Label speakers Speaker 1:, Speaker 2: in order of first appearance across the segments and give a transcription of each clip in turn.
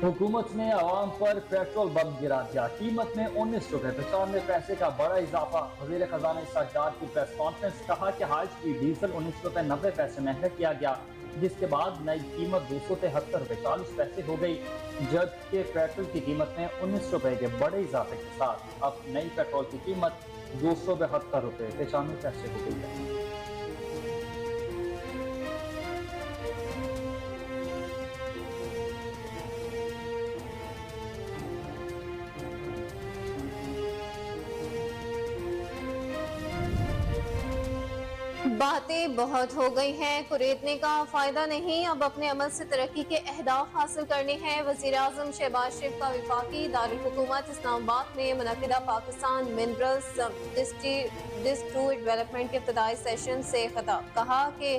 Speaker 1: हुकूमत ने आवाम पर पेट्रोल बम गिरा दिया, कीमत में 19 रुपए 95 पैसे का बड़ा इजाफा। वजीर खजाना सज्जाद की प्रेस कॉन्फ्रेंस, कहा कि हाल की डीजल 19 रुपए 90 पैसे महंगा किया गया, जिसके बाद नई कीमत 273 रुपए 40 पैसे हो गई, जबकि पेट्रोल की कीमत में 19 रुपए के बड़े इजाफे के साथ अब नई पेट्रोल की कीमत 272 रुपए 95 पैसे हो गई है।
Speaker 2: बातें बहुत हो गई हैं, कुरेदने का फायदा नहीं, अब अपने अमल से तरक्की के अहदाफ हासिल करने हैं। वज़ीर आज़म शहबाज शरीफ का वफाकी दारुल हुकूमत इस्लामाबाद में मुनक़िदा पाकिस्तान मिनरल्स डिस्ट्रिक्ट डेवलपमेंट के इब्तिदाई सेशन से खिताब, कहा कि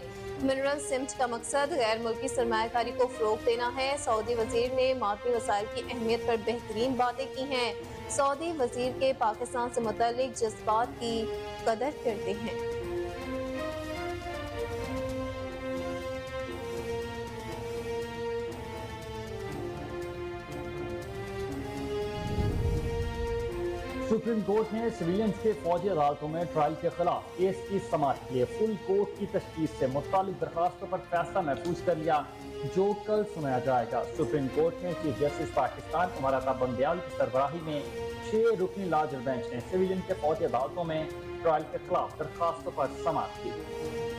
Speaker 2: मिनरल सिमट का मकसद गैर मुल्की सरमायाकारी को फ़रोग़ देना है। सऊदी वज़ीर ने मादनी वसाइल की अहमियत पर बेहतरीन बातें की हैं। सऊदी वज़ीर के पाकिस्तान से मुतल्लिक जज्बात की कदर करते हैं।
Speaker 1: सुप्रीम कोर्ट ने सिविलियंस के फौजी अदालतों में ट्रायल के खिलाफ केस की समाअत के लिए फुल कोर्ट की तशखीस से मुतालिक दरखास्तों पर फैसला महफूज कर लिया, जो कल सुनाया जाएगा। सुप्रीम कोर्ट में चीफ जस्टिस पाकिस्तान उमर अता बंदियाल की सरबराही में 6 रुकनी लार्जर बेंच ने सिविलियन के फौजी अदालतों में ट्रायल के खिलाफ दरखास्तों पर समाअत की।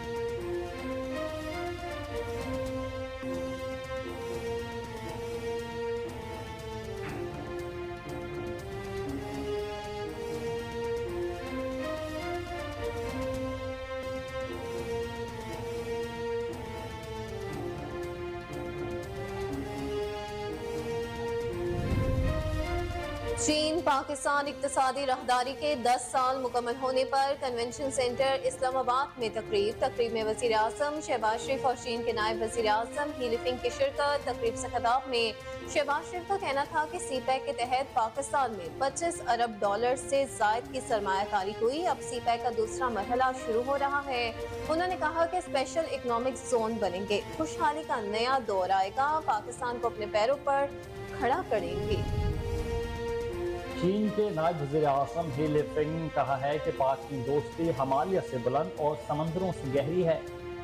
Speaker 2: चीन पाकिस्तान इक्तिसादी राहदारी के 10 साल मुकम्मल होने पर कन्वेंशन सेंटर इस्लामाबाद में तकरीब में वज़ीर आज़म शहबाज शरीफ और चीन के नायब वज़ीर आज़म ही लिफिंग की शिरकत। तकरीब से खिताब में शहबाज शरीफ का कहना था कि सीपैक के तहत पाकिस्तान में 25 अरब डॉलर से ज़ायद की सरमायाकारी हुई। अब सीपैक का दूसरा मरहला शुरू हो रहा है। उन्होंने कहा कि स्पेशल इकोनॉमिक जोन बनेंगे, खुशहाली का नया दौर आएगा, पाकिस्तान को अपने पैरों पर खड़ा करेंगे।
Speaker 1: चीन के नायब वज़ीर आज़म ही लिफिंग ने कहा है कि पाक की दोस्ती हिमालय से बुलंद और समंदरों से गहरी है।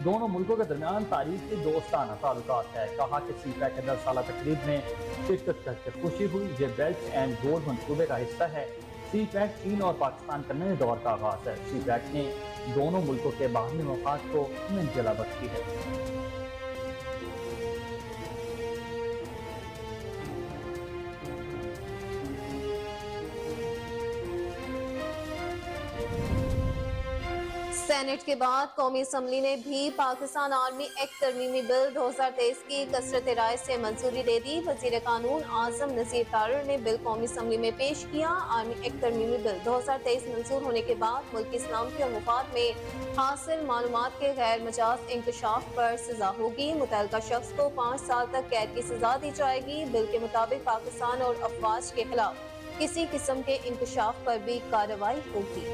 Speaker 1: दोनों मुल्कों के दरमियान तारीखी दोस्ताना ताल्लुकात है। कहा कि सीपैक के 10 साला तकरीब में शिरकत करके खुशी हुई। ये बेल्ट एंड रोड मंसूबे का हिस्सा है। सीपैक चीन और पाकिस्तान का नए दौर का आगाज है। सीपैक ने दोनों मुल्कों के बाहमी मफाद को मंजिला बख्शी है।
Speaker 2: सेनेट के बाद कौमी असम्बली ने भी पाकिस्तान आर्मी एक्ट तरमीमी बिल 2023 की कसरत राय से मंजूरी दे दी। वजीर कानून आजम नज़ीर तारर ने बिल कौमी असम्बली में पेश किया। आर्मी एक्ट तरमीमी बिल 2023 मंजूर होने के बाद मुल्क की सलामती और मुफाद में हासिल मालूमात के गैर मजाज इंकशाफ पर सजा होगी। मुतल्लिका शख्स को 5 साल तक कैद की सजा दी जाएगी। बिल के मुताबिक पाकिस्तान और अफवाज के खिलाफ किसी किस्म के इंकशाफ पर भी कार्रवाई होगी।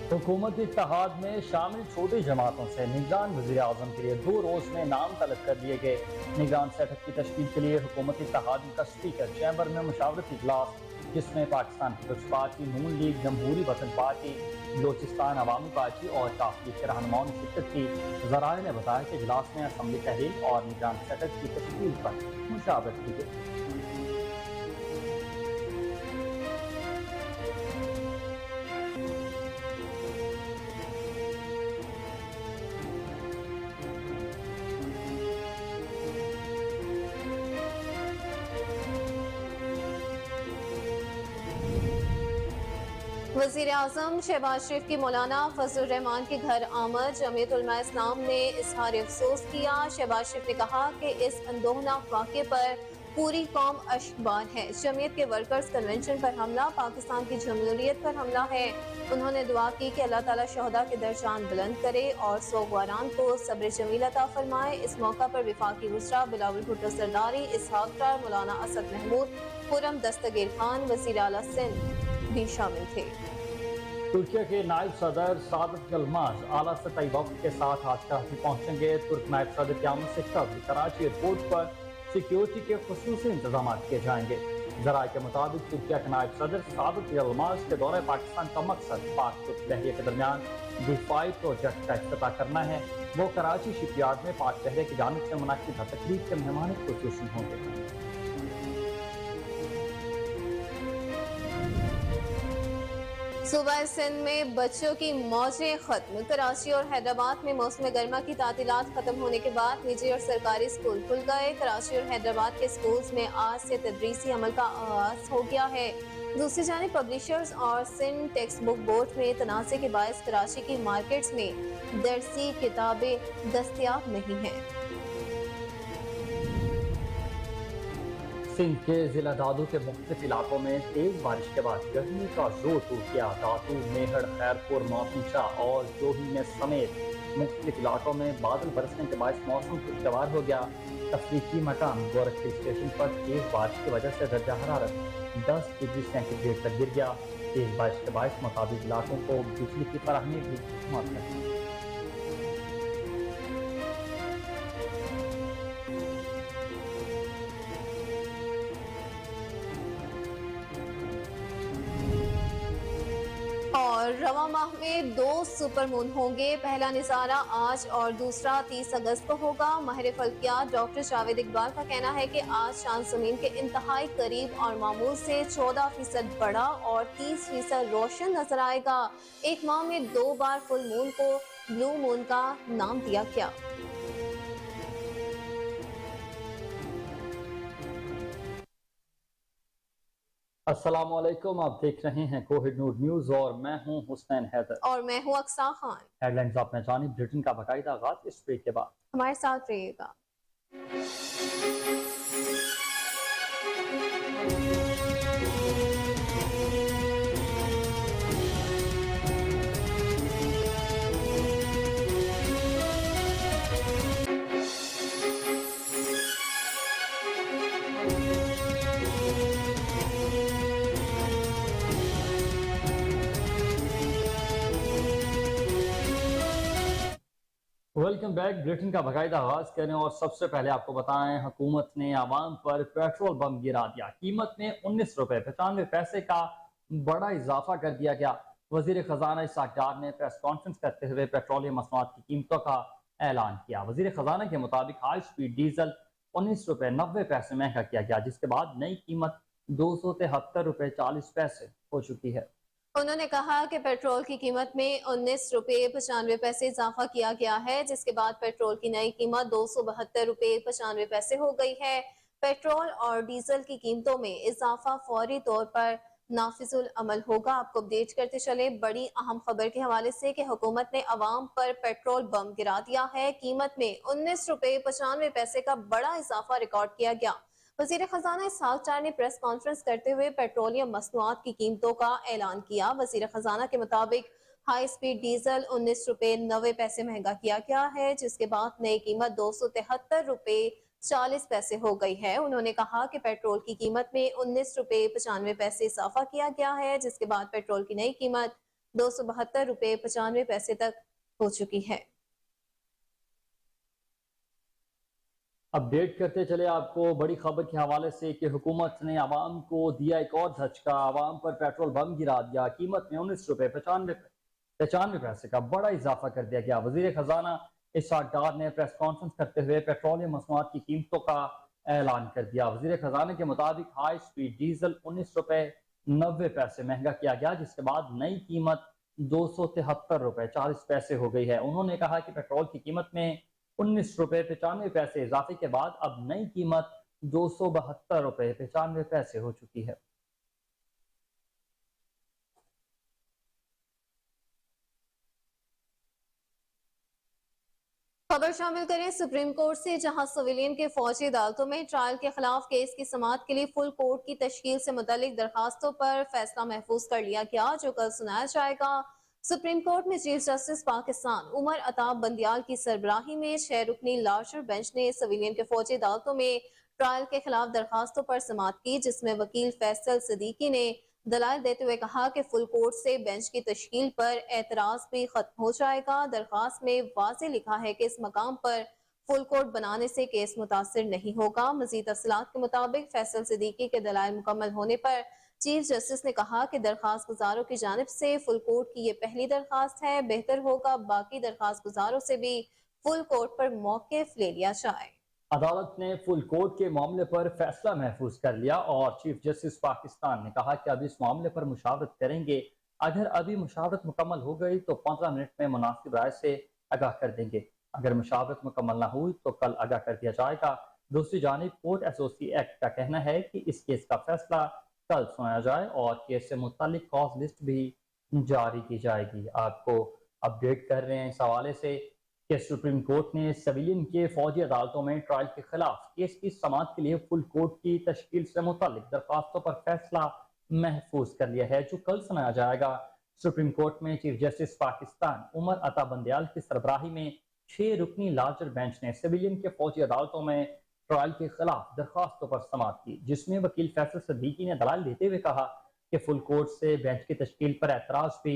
Speaker 1: हुकूमती इत्तेहाद में शामिल छोटी जमातों से निगरान वज़ीर आज़म के लिए 2 रोज़ में नाम तलब कर दिए गए। निगरान सेटअप की तश्कील के लिए हुकूमती इत्तेहाद का स्पीकर चैम्बर में मुशावरती इजलास, जिसमें पाकिस्तान पीपल्स पार्टी, नून लीग, जमहूरी वतन पार्टी, बलोचिस्तान अवामी पार्टी और काफ लीग के रहनुमाओं ने शिरकत की। ज़राए ने बताया कि इजलास में असम्बली तहरीक और निगरान सेटअप की तश्कील पर मुशावरत की गई।
Speaker 2: वज़ीर आज़म शहबाज शरीफ की मौलाना फजलुर रहमान के घर आमद, जमीयत उलमा इस्लाम ने इजहार अफसोस किया। शहबाज शरीफ ने कहा कि इस अंदोहनाक वाक़े पर पूरी कौम अश्कबार है। जमीयत के वर्कर्स कन्वेंशन पर हमला पाकिस्तान की जमहूरियत पर हमला है। उन्होंने दुआ की कि अल्लाह ताला शहदा के दर्जान बुलंद करे और सोगवारान को सब्र जमील अता फरमाए। इस मौका पर विफाकी वज़रा बिलावल भुट्टो सरदारी, इसहाक डार, मौलाना असद महमूद, खुरम दस्तगीर खान, वज़ीर आला सिंध भी शामिल थे।
Speaker 1: तुर्की के नायब सदर सादत यलमाज आला सतही वफ्द के साथ आज कराची पहुंचेंगे। तुर्क नायब सदर की आमद से कबल कराची एयरपोर्ट पर सिक्योरिटी के खुसूसी इंतजाम किए जाएंगे। जराये के मुताबिक तुर्किया के नायब सदर साबिक यलमाज के दौरे पाकिस्तान का मकसद पाक तुर्क बहरिया के दरमियान दिफाई प्रोजेक्ट का इफ्तिताह करना है। वो कराची शिपयार्ड में पाक बहरिया की जानिब से मुनक्किदा तकरीब के मेहमान खुसूसी होंगे।
Speaker 2: सूबा सिंध में बच्चों की मौजें खत्म। कराची और हैदराबाद में मौसम गर्मा की तातीलात खत्म होने के बाद निजी और सरकारी स्कूल खुल गए। कराची और हैदराबाद के स्कूल्स में आज से तदरीसी अमल का आगाज हो गया है। दूसरी जानिब पब्लिशर्स और सिंध टेक्स्ट बुक बोर्ड में तनाज़े के बायस कराची की मार्केट्स में दरसी किताबें दस्तयाब नहीं हैं।
Speaker 1: सिंध के जिला दादू के मुख्तलिफ इलाकों में तेज बारिश के बाद गर्मी का जोर टूट गया। दादू, मेहड़, खैरपुर, माफिंशाह और जोही में समेत मुख्तलिफ इलाकों में बादल बरसने के बाद मौसम खुशगवार हो गया। तफरीकी मकाम गोरखपुर स्टेशन पर तेज बारिश की वजह से दर्जा हरारत 10 डिग्री सेंटीग्रेड तक गिर गया। तेज बारिश के बाद मुताबिक इलाकों को बिजली की फराहमी भी मुअत्तल है।
Speaker 2: और रवा माह में 2 सुपर मून होंगे। पहला निजारा आज और दूसरा 30 अगस्त को होगा। माहिर फल्कियात डॉक्टर जावेद इकबाल का कहना है कि आज चांद जमीन के इंतहाई करीब और मामूल से 14% बड़ा और 30% रोशन नजर आएगा। एक माह में 2 बार फुल मून को ब्लू मून का नाम दिया गया।
Speaker 1: अस्सलामुअलैकुम, आप देख रहे हैं कोहिनूर न्यूज और मैं हूं हुसैन हैदर
Speaker 2: और मैं हूं अक्सा खान।
Speaker 1: हेडलाइंस आपने जानी। ब्रिटेन का बाकायदा आगाज इस ब्रेक के बाद।
Speaker 2: हमारे साथ रहिएगा।
Speaker 1: Welcome back. ब्रिटेन का बाकायदा आगाज करें और सबसे पहले आपको बताएं, हुकूमत ने आवाम पर पेट्रोल बम गिरा दिया। कीमत में 19 रुपए 95 पैसे का बड़ा इजाफा कर दिया गया। वजीर खजाना इसहाक डार ने प्रेस कॉन्फ्रेंस करते हुए पेट्रोलियम मसनूआत की कीमतों का ऐलान किया। वजीर खजाना के मुताबिक हाई स्पीड डीजल 19 रुपए 90 पैसे महंगा किया गया, जिसके बाद नई कीमत 273 रुपए 40 पैसे हो चुकी है।
Speaker 2: उन्होंने कहा कि पेट्रोल की कीमत में 19 रुपए 95 पैसे इजाफा किया गया है, जिसके बाद पेट्रोल की नई कीमत 272 रुपए 95 पैसे हो गई है। पेट्रोल और डीजल की कीमतों में इजाफा फौरी तौर पर नाफिजुल अमल होगा। आपको अपडेट करते चले बड़ी अहम खबर के हवाले से कि हुकूमत ने अवाम पर पेट्रोल बम गिरा दिया है। कीमत में 19 रुपए 95 पैसे का बड़ा इजाफा रिकॉर्ड किया गया। वजीर खजाना इसहाक डार ने प्रेस कॉन्फ्रेंस करते हुए पेट्रोलियम मसनूआत की कीमतों का ऐलान किया। वजीर खजाना के मुताबिक हाई स्पीड डीजल 19 रुपए 90 पैसे महंगा किया गया है, जिसके बाद नई कीमत 273 रुपए 40 पैसे हो गई है। उन्होंने कहा कि पेट्रोल की कीमत में 19 रुपए 95 पैसे इजाफा किया गया है, जिसके बाद पेट्रोल की नई कीमत 272 रुपए 95 पैसे तक हो चुकी है।
Speaker 1: अपडेट करते चले आपको बड़ी खबर के हवाले से कि हुकूमत ने आवाम को दिया एक और झटका। आवाम पर पेट्रोल बम गिरा दिया। कीमत में 19 रुपए 95 पैसे का बड़ा इजाफा कर दिया गया। वजीर खजाना इसहाक डार ने प्रेस कॉन्फ्रेंस करते हुए पेट्रोलियम मसनूआत की कीमतों का ऐलान कर दिया। वजीर खजाना के मुताबिक हाई स्पीड डीजल 19 रुपए 90 पैसे महंगा किया गया, जिसके बाद नई कीमत 273 रुपए 40 पैसे हो गई है। उन्होंने कहा कि पेट्रोल की कीमत में 19 रुपए 95 पैसे इजाफे के बाद अब नई कीमत 272 रुपए 95 पैसे हो चुकी है।
Speaker 2: खबर शामिल करें सुप्रीम कोर्ट से, जहां सिविलियन के फौजी अदालतों में ट्रायल के खिलाफ केस की समाअत के लिए फुल कोर्ट की तश्कील से मुतालिक दरखास्तों पर फैसला महफूज कर लिया गया, जो कल सुनाया जाएगा। सुप्रीम कोर्ट में चीफ जस्टिस पाकिस्तान उमर अताब बंदियाल की सरबराही में 6 रुकनी लार्जर बेंच ने सिविलियन के फौजी अदालतों में ट्रायल के खिलाफ दरखास्तों पर समाअत की, जिसमें वकील फैसल सिद्दीकी ने दलाल देते हुए कहा कि फुल कोर्ट से बेंच की तश्कील पर एतराज भी खत्म हो जाएगा। दरखास्त में वाज़ेह लिखा है कि इस मकाम पर फुल कोर्ट बनाने से केस मुतासिर नहीं होगा। मजीद तफसीलात के मुताबिक फैसल सिद्दीकी के दलाइल मुकम्मल होने पर चीफ जस्टिस ने कहा कि दरखास्त गुजारों की जानिब से फुल कोर्ट की ये पहली दरखास्त है। बेहतर होगा बाकी दरखास्त गुजारों से भी फुल कोर्ट पर मौक़िफ़ ले लिया जाए।
Speaker 1: अदालत ने फुल कोर्ट के मामले पर फैसला महफूज कर लिया और चीफ जस्टिस पाकिस्तान ने कहा कि अब इस मामले पर मुशावरत करेंगे। अगर अभी मुशावरत मुकम्मल हो गई तो 15 मिनट में मुनासिब राय से आगाह कर देंगे। अगर मुशावरत मुकम्मल ना हुई तो कल आगाह कर दिया जाएगा। दूसरी जानिब कोर्ट एसोसी एक्ट का कहना है कि इस केस का फैसला कल सुनाया जाए और केस से मुतालिक कॉज लिस्ट भी जारी की जाएगी। आपको अपडेट कर रहे हैं इस हवाले से कि सुप्रीम कोर्ट ने सिविलियन के फौजी अदालतों में ट्रायल के खिलाफ केस की समाअत के लिए फुल कोर्ट की तश्कील से मुतालिक दरखास्तों पर फैसला महफूज कर लिया है, जो कल सुनाया जाएगा। सुप्रीम कोर्ट में चीफ जस्टिस पाकिस्तान उमर अता बंदयाल की सरबराही में 6 रुकनी लार्जर बेंच ने सिविलियन के फौजी अदालतों में ट्रायल के खिलाफ दरखास्तों पर समाअत की, जिसमें वकील फैसल सिद्दीकी ने दलाल देते हुए कहा कि फुल कोर्ट से बेंच की तश्कील पर एतराज भी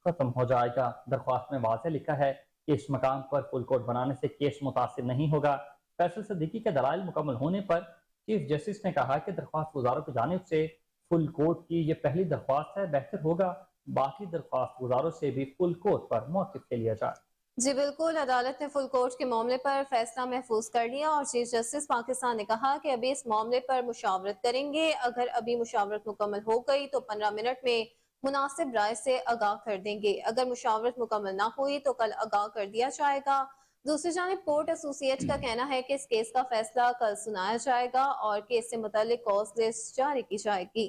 Speaker 1: खत्म हो जाएगा। दरख्वास्त में वाज़ेह लिखा है कि इस मकाम पर फुल कोर्ट बनाने से केस मुतासिर नहीं होगा। फैसल सिद्दीकी के दलाइल मुकम्मल होने पर चीफ जस्टिस ने कहा कि दरख्वास्त गुजारों की जानिब से फुल कोर्ट की ये पहली दरख्वास्त है। बेहतर होगा बाकी दरख्वास्त गुजारों से भी फुल कोर्ट पर मौक़िफ़ ले लिया जाए।
Speaker 2: जी बिल्कुल, अदालत ने फुल कोर्ट के मामले पर फैसला महफूज कर लिया और चीफ जस्टिस पाकिस्तान ने कहा कि अभी इस मामले पर मुशावरत करेंगे। अगर अभी मुशावरत मुकम्मल हो गई तो 15 मिनट में मुनासिब राय से आगाह कर देंगे। अगर मुशावरत मुकम्मल ना हुई तो कल आगाह कर दिया जाएगा। दूसरी जानिब कोर्ट एसोसिएट का कहना है कि इस केस का फैसला कल सुनाया जाएगा और केस से मुतालिक कॉज लिस्ट जारी की जाएगी।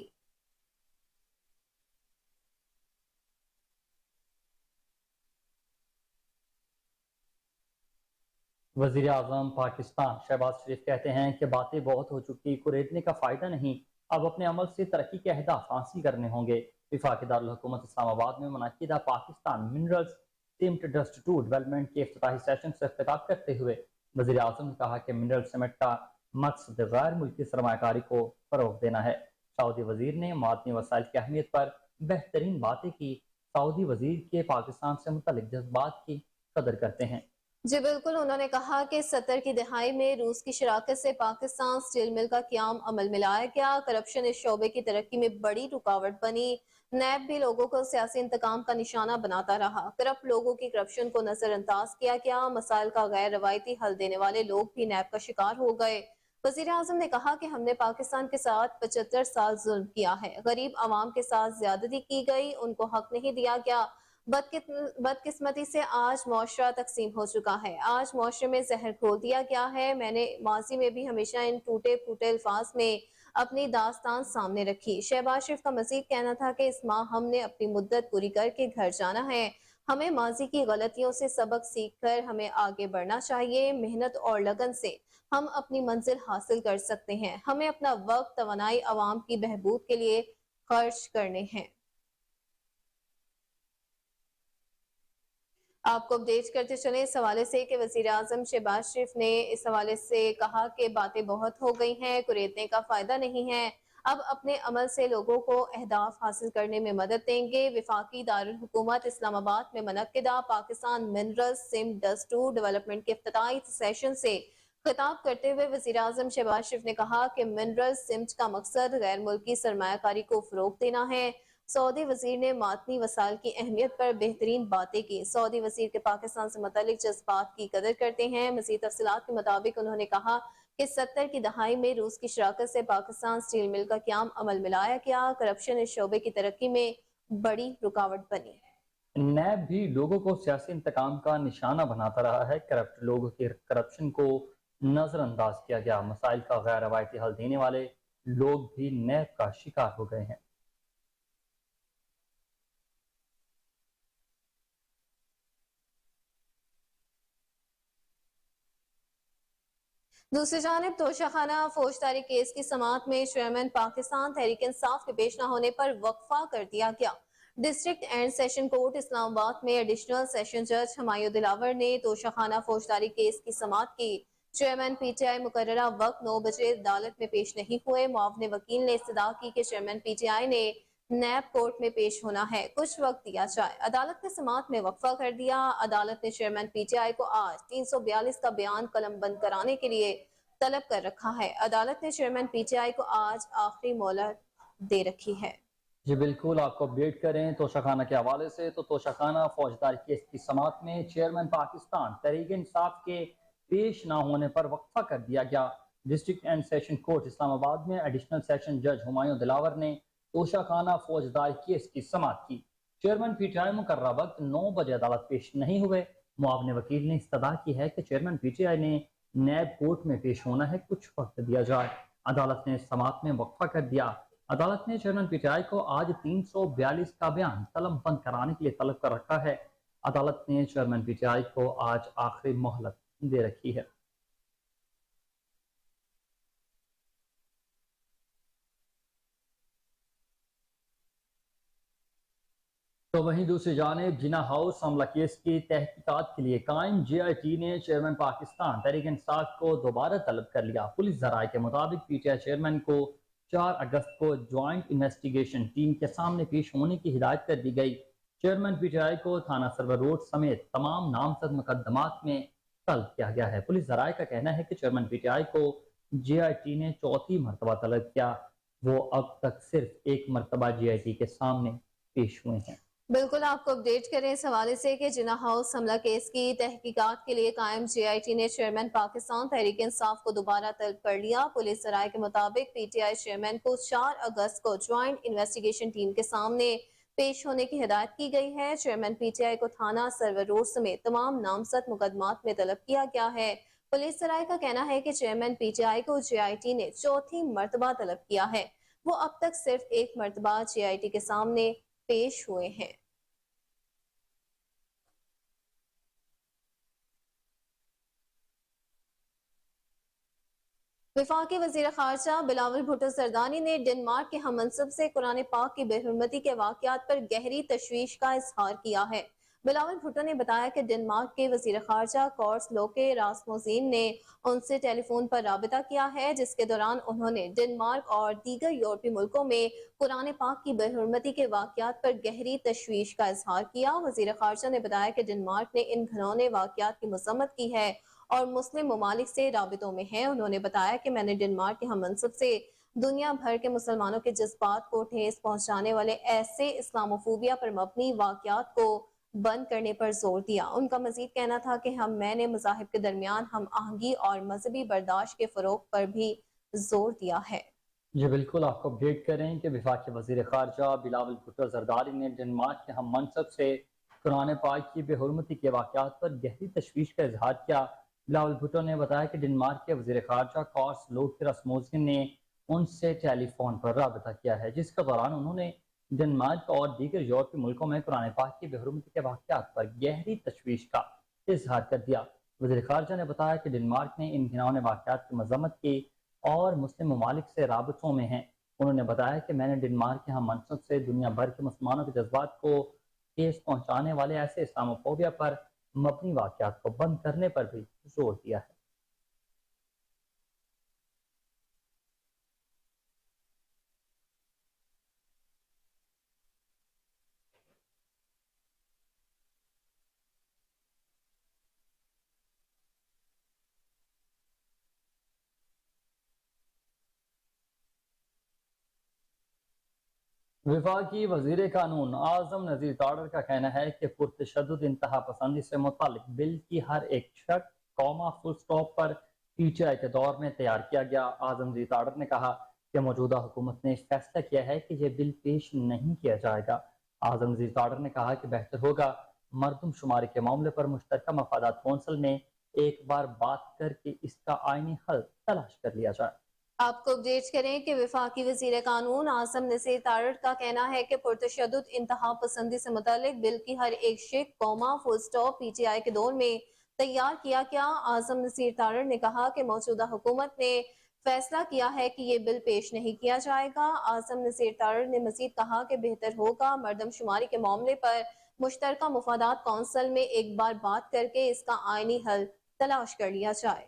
Speaker 1: वज़ीर आज़म पाकिस्तान शहबाज शरीफ कहते हैं कि बातें बहुत हो चुकी, कुरेदने का फ़ायदा नहीं, अब अपने अमल से तरक्की के अहदाफ हासिल करने होंगे। वफाकी दारुल हुकूमत इस्लामाबाद में मुनक़िदा Pakistan minerals summit dust to development के इफ्तिताही सेशन से खिताब करते हुए वज़ीर आज़म ने कहा कि मिनरल सीमेंट का मकसद गैर मुल्की सरमाकारी को फ़रोग़ देना है। सऊदी वज़ीर ने मादनी वसाइल की अहमियत पर बेहतरीन बातें की। सऊदी वज़ीर के पाकिस्तान से मुतल्लिक़ जज्बात की कदर करते हैं।
Speaker 2: जी बिल्कुल, उन्होंने कहा कि 70 की दहाई में रूस की शराकत से पाकिस्तान स्टील मिल का क़याम अमल में लाया गया। करप्शन इस शोबे की तरक्की में बड़ी रुकावट बनी। नैब भी लोगों को सियासी इंतकाम का निशाना बनाता रहा। करप्ट लोगों की करप्शन को नजरअंदाज किया गया। मसाइल का गैर रवायती हल देने वाले लोग भी नैब का शिकार हो गए। वज़ीर आज़म ने कहा कि हमने पाकिस्तान के साथ 75 साल जुल्म किया है। गरीब आवाम के साथ ज्यादती की गई, उनको हक नहीं दिया गया। बदकिस्मती से आज मुआशरा तकसीम हो चुका है। आज मुआशरे में जहर घोल दिया गया है। मैंने माजी में भी हमेशा इन टूटे फूटे अल्फाज में अपनी दास्तान सामने रखी। शहबाज शरीफ का मजीद कहना था कि इस माह हमने अपनी मुद्दत पूरी करके घर जाना है। हमें माजी की गलतियों से सबक सीख कर हमें आगे बढ़ना चाहिए। मेहनत और लगन से हम अपनी मंजिल हासिल कर सकते हैं। हमें अपना वक्त तवानाई आवाम की बहबूद के लिए खर्च करने हैं। आपको अपडेट करते चले इस हवाले से कि वज़ीर आज़म शहबाज शरीफ ने इस हवाले से कहा कि बातें बहुत हो गई हैं, कुरेदने का फायदा नहीं है। अब अपने अमल से लोगों को अहदाफ हासिल करने में मदद देंगे। वफाकी दारुल हुकूमत इस्लामाबाद में मुनक़िदा Pakistan minerals summit dust to development के इफ्तिताही सेशन से खिताब करते हुए वज़ीर आज़म शहबाज शरीफ ने कहा कि मिनरल्स सीमेंट का मकसद गैर मुल्की सरमायाकारी को फ़रोग़ देना है। सऊदी वज़ीर ने मादनी वसाइल की अहमियत पर बेहतरीन बातें की। सऊदी वज़ीर के पाकिस्तान से मुतल्लिक जज्बात की कदर करते हैं। मज़ीद तफसीलात के मुताबिक उन्होंने कहा कि 70 की दहाई में रूस की शराकत से पाकिस्तान स्टील मिल का क़याम अमल में लाया गया। करप्शन इस शोबे की तरक्की में बड़ी रुकावट बनी।
Speaker 1: नैब भी लोगों को सियासी इंतकाम का निशाना बनाता रहा है। करप्ट लोगों के करप्शन को नजरअंदाज किया गया। मसाइल का गैर रवायती हल देने वाले लोग भी नैब का शिकार हो गए हैं।
Speaker 2: दूसरी जानिब तोशाखाना फौजदारी केस की समाअत में चेयरमैन पाकिस्तान तहरीक इंसाफ के पेश न होने पर वक्फा कर दिया गया। District and session court Islamabad में एडिशनल सेशन जज हमायूं दिलावर ने तोशाखाना फौजदारी केस की समाअत की। चेयरमैन पीटीआई मुकर्ररा वक्त 9 बजे अदालत में पेश नहीं हुए। मुआवने वकील ने इस्तदा की कि चेयरमैन पीटीआई ने नैब कोर्ट में पेश होना है, कुछ वक्त दिया जाए। अदालत ने समाअत में वक्फा कर दिया। अदालत ने चेयरमैन पीटीआई को आज 342 का बयान कलम बंद कराने के लिए तलब कर रखा है। अदालत ने चेयरमैन पीटीआई को आज आखिरी मोहलत दे रखी है।
Speaker 1: जी बिल्कुल, आपको अपडेट करें तोशाखाना के हवाले से तो तोशाखाना फौजदारी केस की समाअत में चेयरमैन पाकिस्तान तहरीक इंसाफ के पेश न होने पर वक्फा कर दिया गया। District and session court Islamabad में एडिशनल सेशन जज हुमायूं दिलावर ने तोशाखाना फौजदारी केस की समाअत की। चेयरमैन पीटीआई मुकर्रर वक्त 9 बजे अदालत पेश नहीं हुए। मुआवने वकील ने इस्तदा की है कि चेयरमैन पीटीआई ने नैब कोर्ट में पेश होना है, कुछ वक्त दिया जाए। अदालत ने समाअत में वक्फा कर दिया। अदालत ने चेयरमैन पीटीआई को आज 342 का बयान कलम बंद कराने के लिए तलब कर रखा है। अदालत ने चेयरमैन पीटीआई को आज आखिरी मोहलत दे रखी है। तो वहीं दूसरी जानिब जिना हाउस हमला केस की तहकीकात के लिए कायम JIT ने चेयरमैन पाकिस्तान तहरीक इंसाफ को दोबारा तलब कर लिया। पुलिस जराये के मुताबिक पीटीआई चेयरमैन को 4 अगस्त को ज्वाइंट इन्वेस्टिगेशन टीम के सामने पेश होने की हिदायत कर दी गई। चेयरमैन पीटीआई को थाना सर्वर रोड समेत तमाम नामजद मुकदमात में तलब किया गया है। पुलिस जराये का कहना है कि चेयरमैन पीटीआई को JIT ने चौथी मरतबा तलब किया। वो अब तक सिर्फ एक मरतबा JIT के सामने पेश हुए हैं।
Speaker 2: बिल्कुल, आपको अपडेट करें इस हवाले से कि जिना हाउस हमला केस की तहकीकात के लिए कायम JIT ने चेयरमैन पाकिस्तान तहरीक इंसाफ को दोबारा तलब कर लिया। पुलिस जराये के मुताबिक पीटीआई चेयरमैन को 4 अगस्त को ज्वाइंट इन्वेस्टिगेशन टीम के सामने पेश होने की हिदायत की गई है। चेयरमैन पीटीआई को थाना सर्वर रोड समेत तमाम नामजद मुकदमात में तलब किया गया है। पुलिस जराये का कहना है कि चेयरमैन पीटीआई को JIT ने चौथी मरतबा तलब किया है। वो अब तक सिर्फ एक मरतबा JIT के सामने पेश हुए हैं। वफाकी वज़ीर ख़ारजा बिलावल भुट्टो ज़रदानी ने डेनमार्क के हममनसब से कुरान पाक की बेहुरमती के वाक़यात पर गहरी तशवीश का इजहार किया है। बिलावल भुट्टो ने बताया कि डेनमार्क के वज़ीर ख़ारजा कोर्स लोके रास्मुसेन ने उनसे टेलीफोन पर राबिता किया है, जिसके दौरान उन्होंने डेनमार्क और दीगर यूरोपीय मुल्कों में कुरान पाक की बेहुरमती के वाक़यात पर गहरी तशवीश का इजहार किया। वज़ीर ख़ारजा ने बताया कि डेनमार्क ने इन घिनौने वाक़यात की मज़म्मत की है और मुस्लिम ममालिक से राबितों में है। उन्होंने बताया कि मैंने डेनमार्क के हममनसब से दुनिया भर के मुसलमानों के जज्बात को ठेस पहुंचाने वाले ऐसे इस्लामोफोबिया पर मबनी वाक़यात को बंद करने पर जोर दिया। उनका मजीद कहना था कि मैंने मज़ाहिब के दरमियान हम आहंगी और मजहबी बर्दाश्त के फरोग पर भी जोर दिया है।
Speaker 1: जी बिल्कुल, आपको अपडेट करें कि वफाकी वज़ीर ख़ारजा बिलावल भुट्टो ज़रदारी ने डेनमार्क के हममनसब से कुरान पाक की बेहुरमती के वाक़यात पर गहरी तशवीश का इजहार किया। बिलावल भुट्टो ने बताया कि डेनमार्क के वज़ीर ख़ारजा कोर्स लोके रास्मुसेन ने उनसे टेलीफोन पर राबिता किया है, जिसके दौरान उन्होंने डेनमार्क और दीगर यूरोपीय मुल्कों में कुरान पाक की बेहुरमती के वाक़यात पर गहरी तशवीश का इजहार कर दिया। वज़ीर ख़ारजा ने बताया कि डेनमार्क ने इन घिनौने वाक़यात की मज़म्मत की और मुस्लिम ममालिक से राबतों में हैं। उन्होंने बताया कि मैंने डेनमार्क के हममनसब से दुनिया भर के मुसलमानों के जज्बात को ठेस पहुंचाने वाले ऐसे इस्लामोफोबिया पर मबनी वाक़यात को बंद करने पर भी जोर दिया है। वफाकी वज़ीर कानून आज़म नज़ीर तारड़ का कहना है कि पुरतशद्दुद इंतहा पसंदी से मुतालिक बिल की हर एक शर्त कौमा फुल स्टॉप पर पीटीआई के दौर में तैयार किया गया। आज़म नज़ीर तारड़ ने कहा कि मौजूदा हुकूमत ने फैसला किया है कि यह बिल पेश नहीं किया जाएगा। आज़म नज़ीर तारड़ ने कहा कि बेहतर होगा मरदमशुमारी के मामले पर मुश्तरका मफादात कौंसिल में एक बार बात करके इसका आईनी हल तलाश कर लिया जाए।
Speaker 2: आपको अपडेट करें कि वफाकी वज़ीर कानून आज़म नज़ीर तारड़ का कहना है कि पुरतशद्दुद इंतहा पसंदी से मुतालिक बिल की हर एक शिक कौमा फुल स्टॉप पीटीआई के दौर में तैयार किया गया। आज़म नज़ीर तारड़ ने कहा कि मौजूदा हुकूमत ने फैसला किया है कि ये बिल पेश नहीं किया जाएगा। आज़म नज़ीर तारड़ ने मजीद कहा कि बेहतर होगा मरदमशुमारी के मामले पर मुश्तरका मुफादात कौंसिल में एक बार बात करके इसका आईनी हल तलाश कर लिया जाए।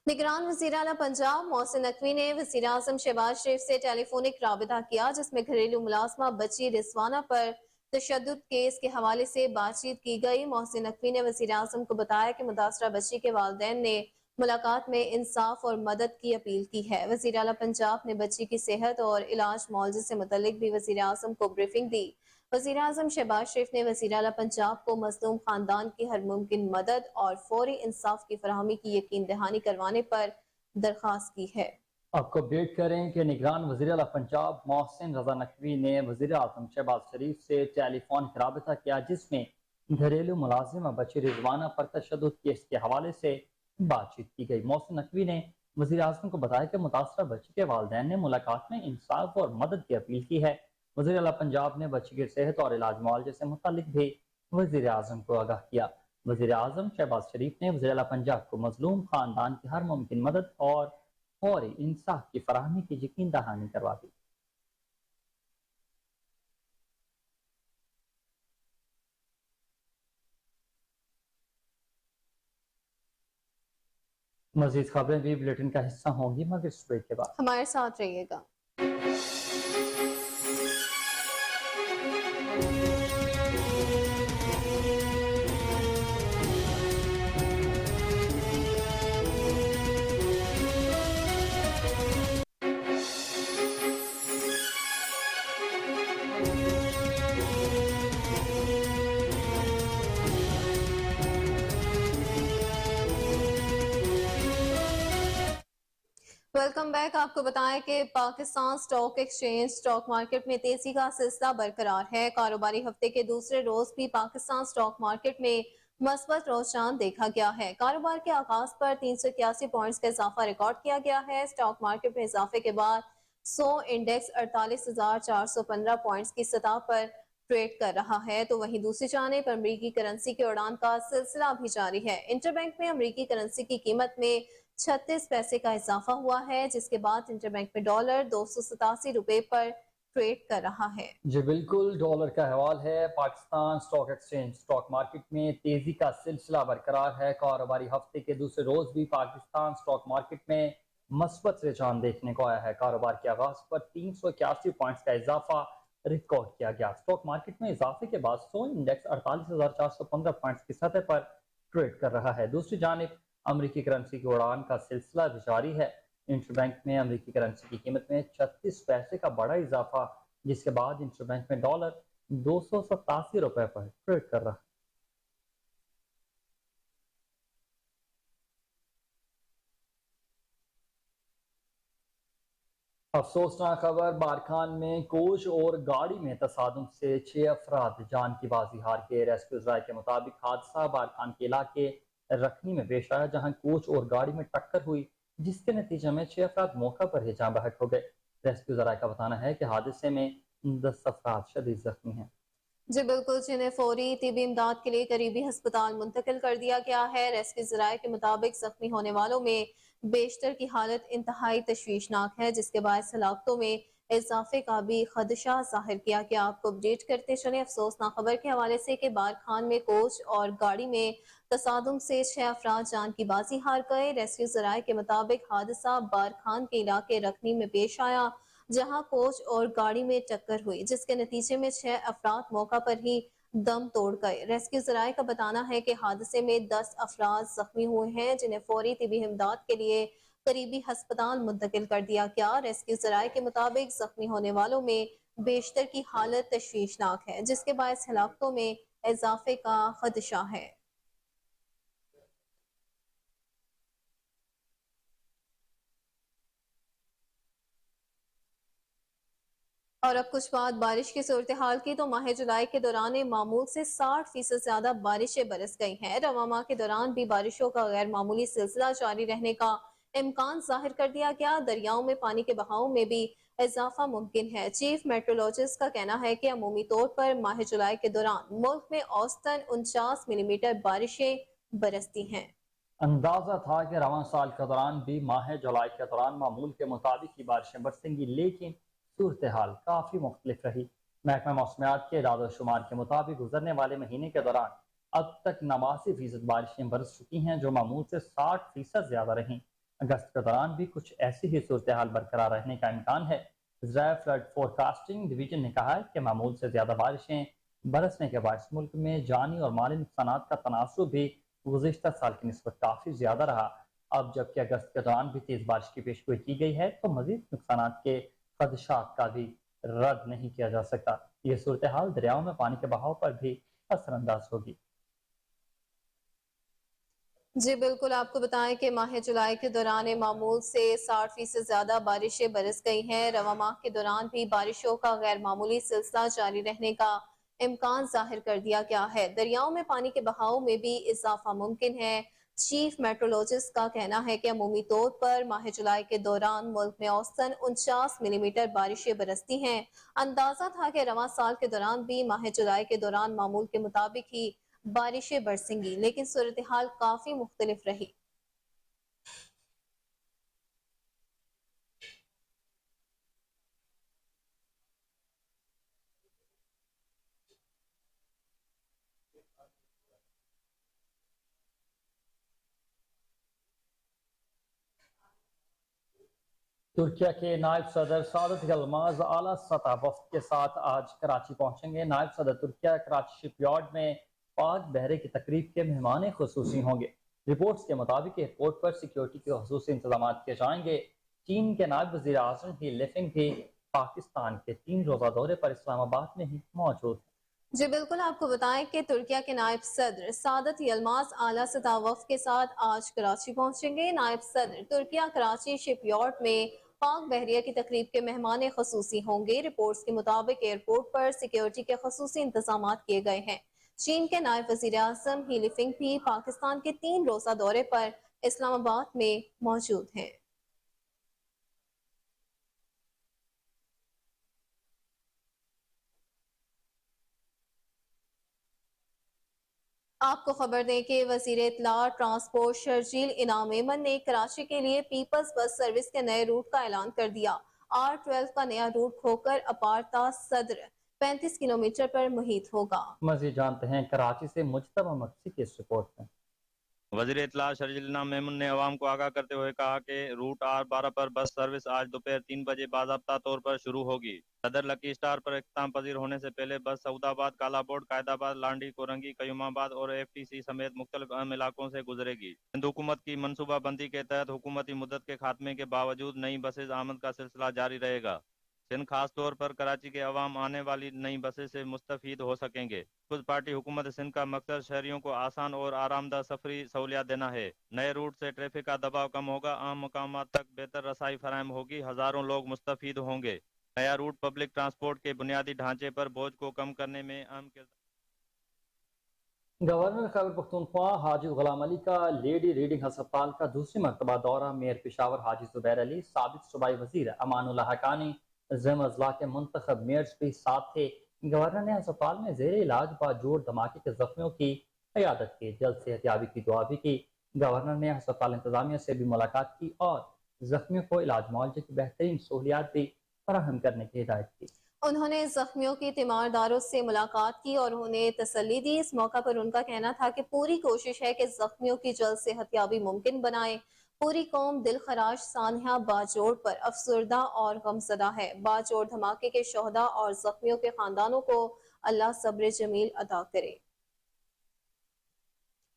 Speaker 2: निगरान वज़ीर आला पंजाब मोहसिन नकवी ने वज़ीर आज़म शहबाज शरीफ से टेलीफोनिक राबिता किया, जिसमें घरेलू मुलाजमा बच्ची रिजवाना पर तशद्दुद केस के हवाले से बातचीत की गई। मोहसिन नकवी ने वज़ीर आज़म को बताया कि मुतासरा बच्ची के वालिदैन ने मुलाकात में इंसाफ और मदद की अपील की है। वज़ीर आला पंजाब ने बच्ची की सेहत और इलाज मुआवजे से मुतल्लिक भी वज़ीर आज़म को ब्रीफिंग दी। वज़ीर आज़म शहबाज शरीफ ने वज़ीर आला पंजाब को मज़लूम खानदान की हर मुमकिन मदद और फौरी इंसाफ की फराहमी की यकीन दहानी करवाने पर दरख्वास्त की है।
Speaker 1: आपको अपडेट करें कि निगरान वज़ीर आला पंजाब मोहसिन रजा नकवी ने वज़ीर आज़म शहबाज शरीफ से टेलीफोनिक राबिता किया, जिसमें घरेलू मुलाजिमा बच्ची रिजवाना पर तशद्दुद केस के हवाले से बातचीत की गई। मोहसिन नकवी ने वज़ीर आज़म को बताया कि मुतासरा बच्ची के वालिदैन ने मुलाकात में इंसाफ और मदद की अपील की है। वज़ीर आला पंजाब ने बच्ची की सेहत और इलाज मुआवजे से मुतल्लिक भी वज़ीर आज़म को आगाह किया। वज़ीर आज़म शहबाज शरीफ ने वज़ीर आला पंजाब को मजलूम खानदान की हर मुमकिन मदद और इंसाफ की फराहमी की यकीन दहानी करवा दी। मजीद खबरें भी बुलेटिन का हिस्सा होंगी मगर इस ब्रेक के बाद।
Speaker 2: हमारे साथ रहिएगा। Welcome back. आपको बताएं कि Pakistan stock exchange stock market में तेजी का सिलसिला बरकरार है। कारोबारी हफ्ते के दूसरे रोज भी पाकिस्तान स्टॉक मार्केट में मस्बत रुझान देखा गया है। कारोबार के आगाज पर 381 पॉइंट्स का इजाफा रिकॉर्ड किया गया है। स्टॉक मार्केट में इजाफे के बाद 100 इंडेक्स 48,415 पॉइंट्स की सतह पर ट्रेड कर रहा है, तो वहीं दूसरी जानिब अमरीकी करेंसी की उड़ान का सिलसिला भी जारी है। इंटरबैंक में अमरीकी करेंसी की कीमत में 36 पैसे का इजाफा हुआ है, जिसके बाद इंटरबैंक में डॉलर 287 रुपए पर ट्रेड कर रहा है।
Speaker 1: जी बिल्कुल, डॉलर का हवाल है। Pakistan stock exchange stock market में तेजी का सिलसिला बरकरार है। कारोबारी हफ्ते के दूसरे रोज भी पाकिस्तान स्टॉक मार्केट में मस्बत रुझान देखने को आया है। कारोबार के आगाज पर 381 पॉइंट्स का इजाफा रिकॉर्ड किया गया। स्टॉक मार्केट में इजाफे के बाद 100 इंडेक्स 48,415 पॉइंट्स की सतह पर ट्रेड कर रहा है। दूसरी जानिब अमरीकी करेंसी की उड़ान का सिलसिला भी जारी है। इंटरबैंक में अमरीकी करेंसी की कीमत में 36 पैसे का बड़ा इजाफा, जिसके बाद इंटरबैंक में डॉलर 287 रुपए पर ट्रेड कर रहा है। अफसोसनाक खबर, बारखान में कोच और गाड़ी में तसादुम से 6 अफराद जान की बाजी हार गए। रेस्क्यू ज़राए के मुताबिक हादसा बारखान के इलाके रखनी में पेश आया, जहां कोच और गाड़ी में टक्कर हुई, जिसके नतीजे में 6 अफराद मौका पर ही जान बहक हो गए। रेस्क्यू ज़राए का बताना है कि हादसे में 10 अफराद शदीद जख्मी हैं।
Speaker 2: जी बिल्कुल, जिन्हें फौरी तिबी इमदाद के लिए करीबी अस्पताल मुंतकिल कर दिया गया है। रेस्क्यू ज़राए के मुताबिक जख्मी होने वालों में बेशतर की हालत इंतहाई तशवीशनाक है, जिसके बायस हलाकतों में इजाफे का भी खदशा जाहिर किया गया। आपको अपडेट करते चले अफसोसनाक खबर के हवाले से कि बारखान में कोच और गाड़ी में तसादुम से 6 अफराद जान की बाजी हार गए। रेस्क्यू ज़राए के मुताबिक हादसा बारखान के इलाके रखनी में पेश आया, जहां कोच और गाड़ी में टक्कर हुई, जिसके नतीजे में 6 अफराद मौका पर ही दम तोड़ गए। रेस्क्यू ज़राए का बताना है कि हादसे में 10 अफराद जख्मी हुए हैं, जिन्हें फौरी तिबी इमदाद के लिए करीबी अस्पताल मुंतकिल कर दिया गया। रेस्क्यू ज़राए के मुताबिक जख्मी होने वालों में बेशतर की हालत तशवीशनाक है, जिसके बायस हलाकतों में इजाफे का खदशा है। और अब कुछ बात बारिश की सूरत हाल की, तो माह जुलाई के दौरान मामूल से 60% ज्यादा बारिशें बरस गई हैं। रवा माह के दौरान भी बारिशों का गैर मामूली सिलसिला जारी रहने का इम्कान जाहिर कर दिया गया। दरियाओं में पानी के बहाव में भी इजाफा मुमकिन है। चीफ मेट्रोलॉजिस्ट का कहना है कि अमूमी तौर पर माह जुलाई के दौरान मुल्क में औसतन 49 मिलीमीटर बारिशें बरसती हैं।
Speaker 1: अंदाजा था कि रवां साल के दौरान भी माह जुलाई के दौरान मामूल के मुताबिक ही बारिशें बरसेंगी, लेकिन सूरत हाल काफ़ी मुख्तलिफ रही। महकमा मौसमियात के दादो शुमार के मुताबिक गुजरने वाले महीने के दौरान अब तक 89% बारिशें बरस चुकी हैं, जो मामूल से 60% ज्यादा रहीं। اگست کے دوران بھی کچھ ایسی ہی صورتحال برقرار رہنے کا امکان ہے۔ اسرائیل فلڈ فورکاسٹنگ ڈویژن نے کہا ہے کہ معمول سے زیادہ بارشیں برسنے کے باعث ملک میں جانی اور مالی نقصانات کا تناسب بھی گزشتہ سال کی نسبت کافی زیادہ رہا۔ اب جبکہ اگست کے دوران بھی تیز بارش کی پیشگوئی کی گئی ہے تو مزید نقصانات کے خدشات کا بھی رد نہیں کیا جا سکتا۔ یہ صورتحال دریاؤں میں پانی کے بہاؤ پر بھی اثر انداز ہوگی۔
Speaker 2: جی بالکل، آپ کو بتائیں کہ ماہ جولائی کے دوران معمول سے 60% زیادہ بارشیں برس گئی ہیں۔ رواں ماہ کے دوران بھی بارشوں کا غیر معمولی سلسلہ جاری رہنے کا امکان ظاہر کر دیا گیا ہے۔ دریاؤں میں پانی کے بہاؤ میں بھی اضافہ ممکن ہے۔ چیف میٹرولوجسٹ کا کہنا ہے کہ عمومی طور پر ماہ جولائی کے دوران ملک میں اوسطاً 49 ملی میٹر بارشیں برستی ہیں۔ اندازہ تھا کہ رواں سال کے دوران بھی ماہ جولائی کے دوران معمول کے مطابق ہی بارشیں برسیں گی، لیکن صورتحال کافی مختلف رہی۔
Speaker 1: ترکیہ کے نائب صدر سعادت یلماز اعلیٰ سطح وفد کے ساتھ آج کراچی پہنچیں گے۔ نائب صدر ترکیہ کراچی شپ یارڈ میں پاک بحرے کی تقریب کے مہمان خصوصی ہوں گے۔ رپورٹس کے مطابق ایئرپورٹ پر سیکیورٹی کے خصوصی انتظامات کیے جائیں گے۔ چین کے نائب وزیر اعظم ہی لفنگ بھی پاکستان کے 3 روزہ دورے پر اسلام آباد میں ہی موجود ہیں۔
Speaker 2: جی بالکل، آپ کو بتائیں کہ ترکیہ کے نائب صدر سعادت یلماز اعلیٰ سطح وفد کے ساتھ آج کراچی پہنچیں گے۔ نائب صدر ترکیہ کراچی شپ یارڈ میں پاک بحریہ کی تقریب کے مہمان خصوصی ہوں گے۔ رپورٹس کے مطابق ایئرپورٹ پر سیکیورٹی کے خصوصی انتظامات کیے گئے ہیں۔ چین کے نائب وزیر اعظم ہی لفنگ بھی پاکستان کے 3 روزہ دورے پر اسلام آباد میں موجود ہیں۔ آپ کو خبر دیں کہ وزیر اطلاع ٹرانسپورٹ شرجیل انعام ایمن نے کراچی کے لیے پیپلز بس سروس کے نئے روٹ کا اعلان کر دیا۔ R12 کا نیا روٹ کھوکر اپارتا صدر 35 کلومیٹر پر محیط ہوگا۔
Speaker 1: مزید جانتے ہیں کراچی سے مجتبیٰ مکسی کی اس رپورٹ میں۔
Speaker 3: وزیر اطلاع شرجیل انعام میمن نے عوام کو آگاہ کرتے ہوئے کہا کہ روٹ R12 پر بس سروس آج دوپہر 3 بجے باضابطہ طور پر شروع ہوگی۔ صدر لکی اسٹار پر اختتام پذیر ہونے سے پہلے بس سعود آباد، کالا بوڑ، قائد آباد، لانڈی، کورنگی، قیوم آباد اور FTC سمیت مختلف اہم علاقوں سے گزرے گی۔ سندھ حکومت کی منصوبہ بندی کے تحت حکومتی مدت کے خاتمے کے باوجود نئی بسیں آمد کا سلسلہ جاری رہے گا۔ سندھ خاص طور پر کراچی کے عوام آنے والی نئی بسیں سے مستفید ہو سکیں گے۔ پیپلز پارٹی حکومت سندھ کا مقصد شہریوں کو آسان اور آرام دہ سفری سہولیات دینا ہے۔ نئے روٹ سے ٹریفک کا دباؤ کم ہوگا، عام مقامات تک بہتر رسائی فراہم ہوگی، ہزاروں لوگ مستفید ہوں گے۔ نیا روٹ پبلک ٹرانسپورٹ کے بنیادی ڈھانچے پر بوجھ کو کم کرنے میں اہم کردار۔
Speaker 1: گورنر خیبر پختونخوا حاجی غلام علی کا لیڈی ریڈنگ ہسپتال کا دوسری مرتبہ دورہ۔ میئر پشاور حاجی زبیر علی، سابق صوبائی وزیر امان اللہ حقانی، ضمن اضلاع کے منتخب میئرز بھی ساتھ تھے۔ گورنر نے ہسپتال میں زیر علاج باجوڑ دھماکے کے زخمیوں کی عیادت کی، جلد صحت یابی کی دعا بھی کی۔ گورنر نے ہسپتال انتظامیہ سے بھی ملاقات کی اور زخمیوں کو علاج معالجے کی بہترین سہولیات بھی فراہم کرنے کی ہدایت کی۔
Speaker 2: انہوں نے زخمیوں کی تیمارداروں سے ملاقات کی اور انہیں تسلی دی۔ اس موقع پر ان کا کہنا تھا کہ پوری کوشش ہے کہ زخمیوں کی جلد صحت یابی ممکن بنائیں۔ پوری قوم دل خراش سانحہ باجوڑ پر افسردہ اور غمزدہ ہے۔ باجوڑ دھماکے کے شہداء اور زخمیوں کے خاندانوں کو اللہ صبر جمیل عطا کرے۔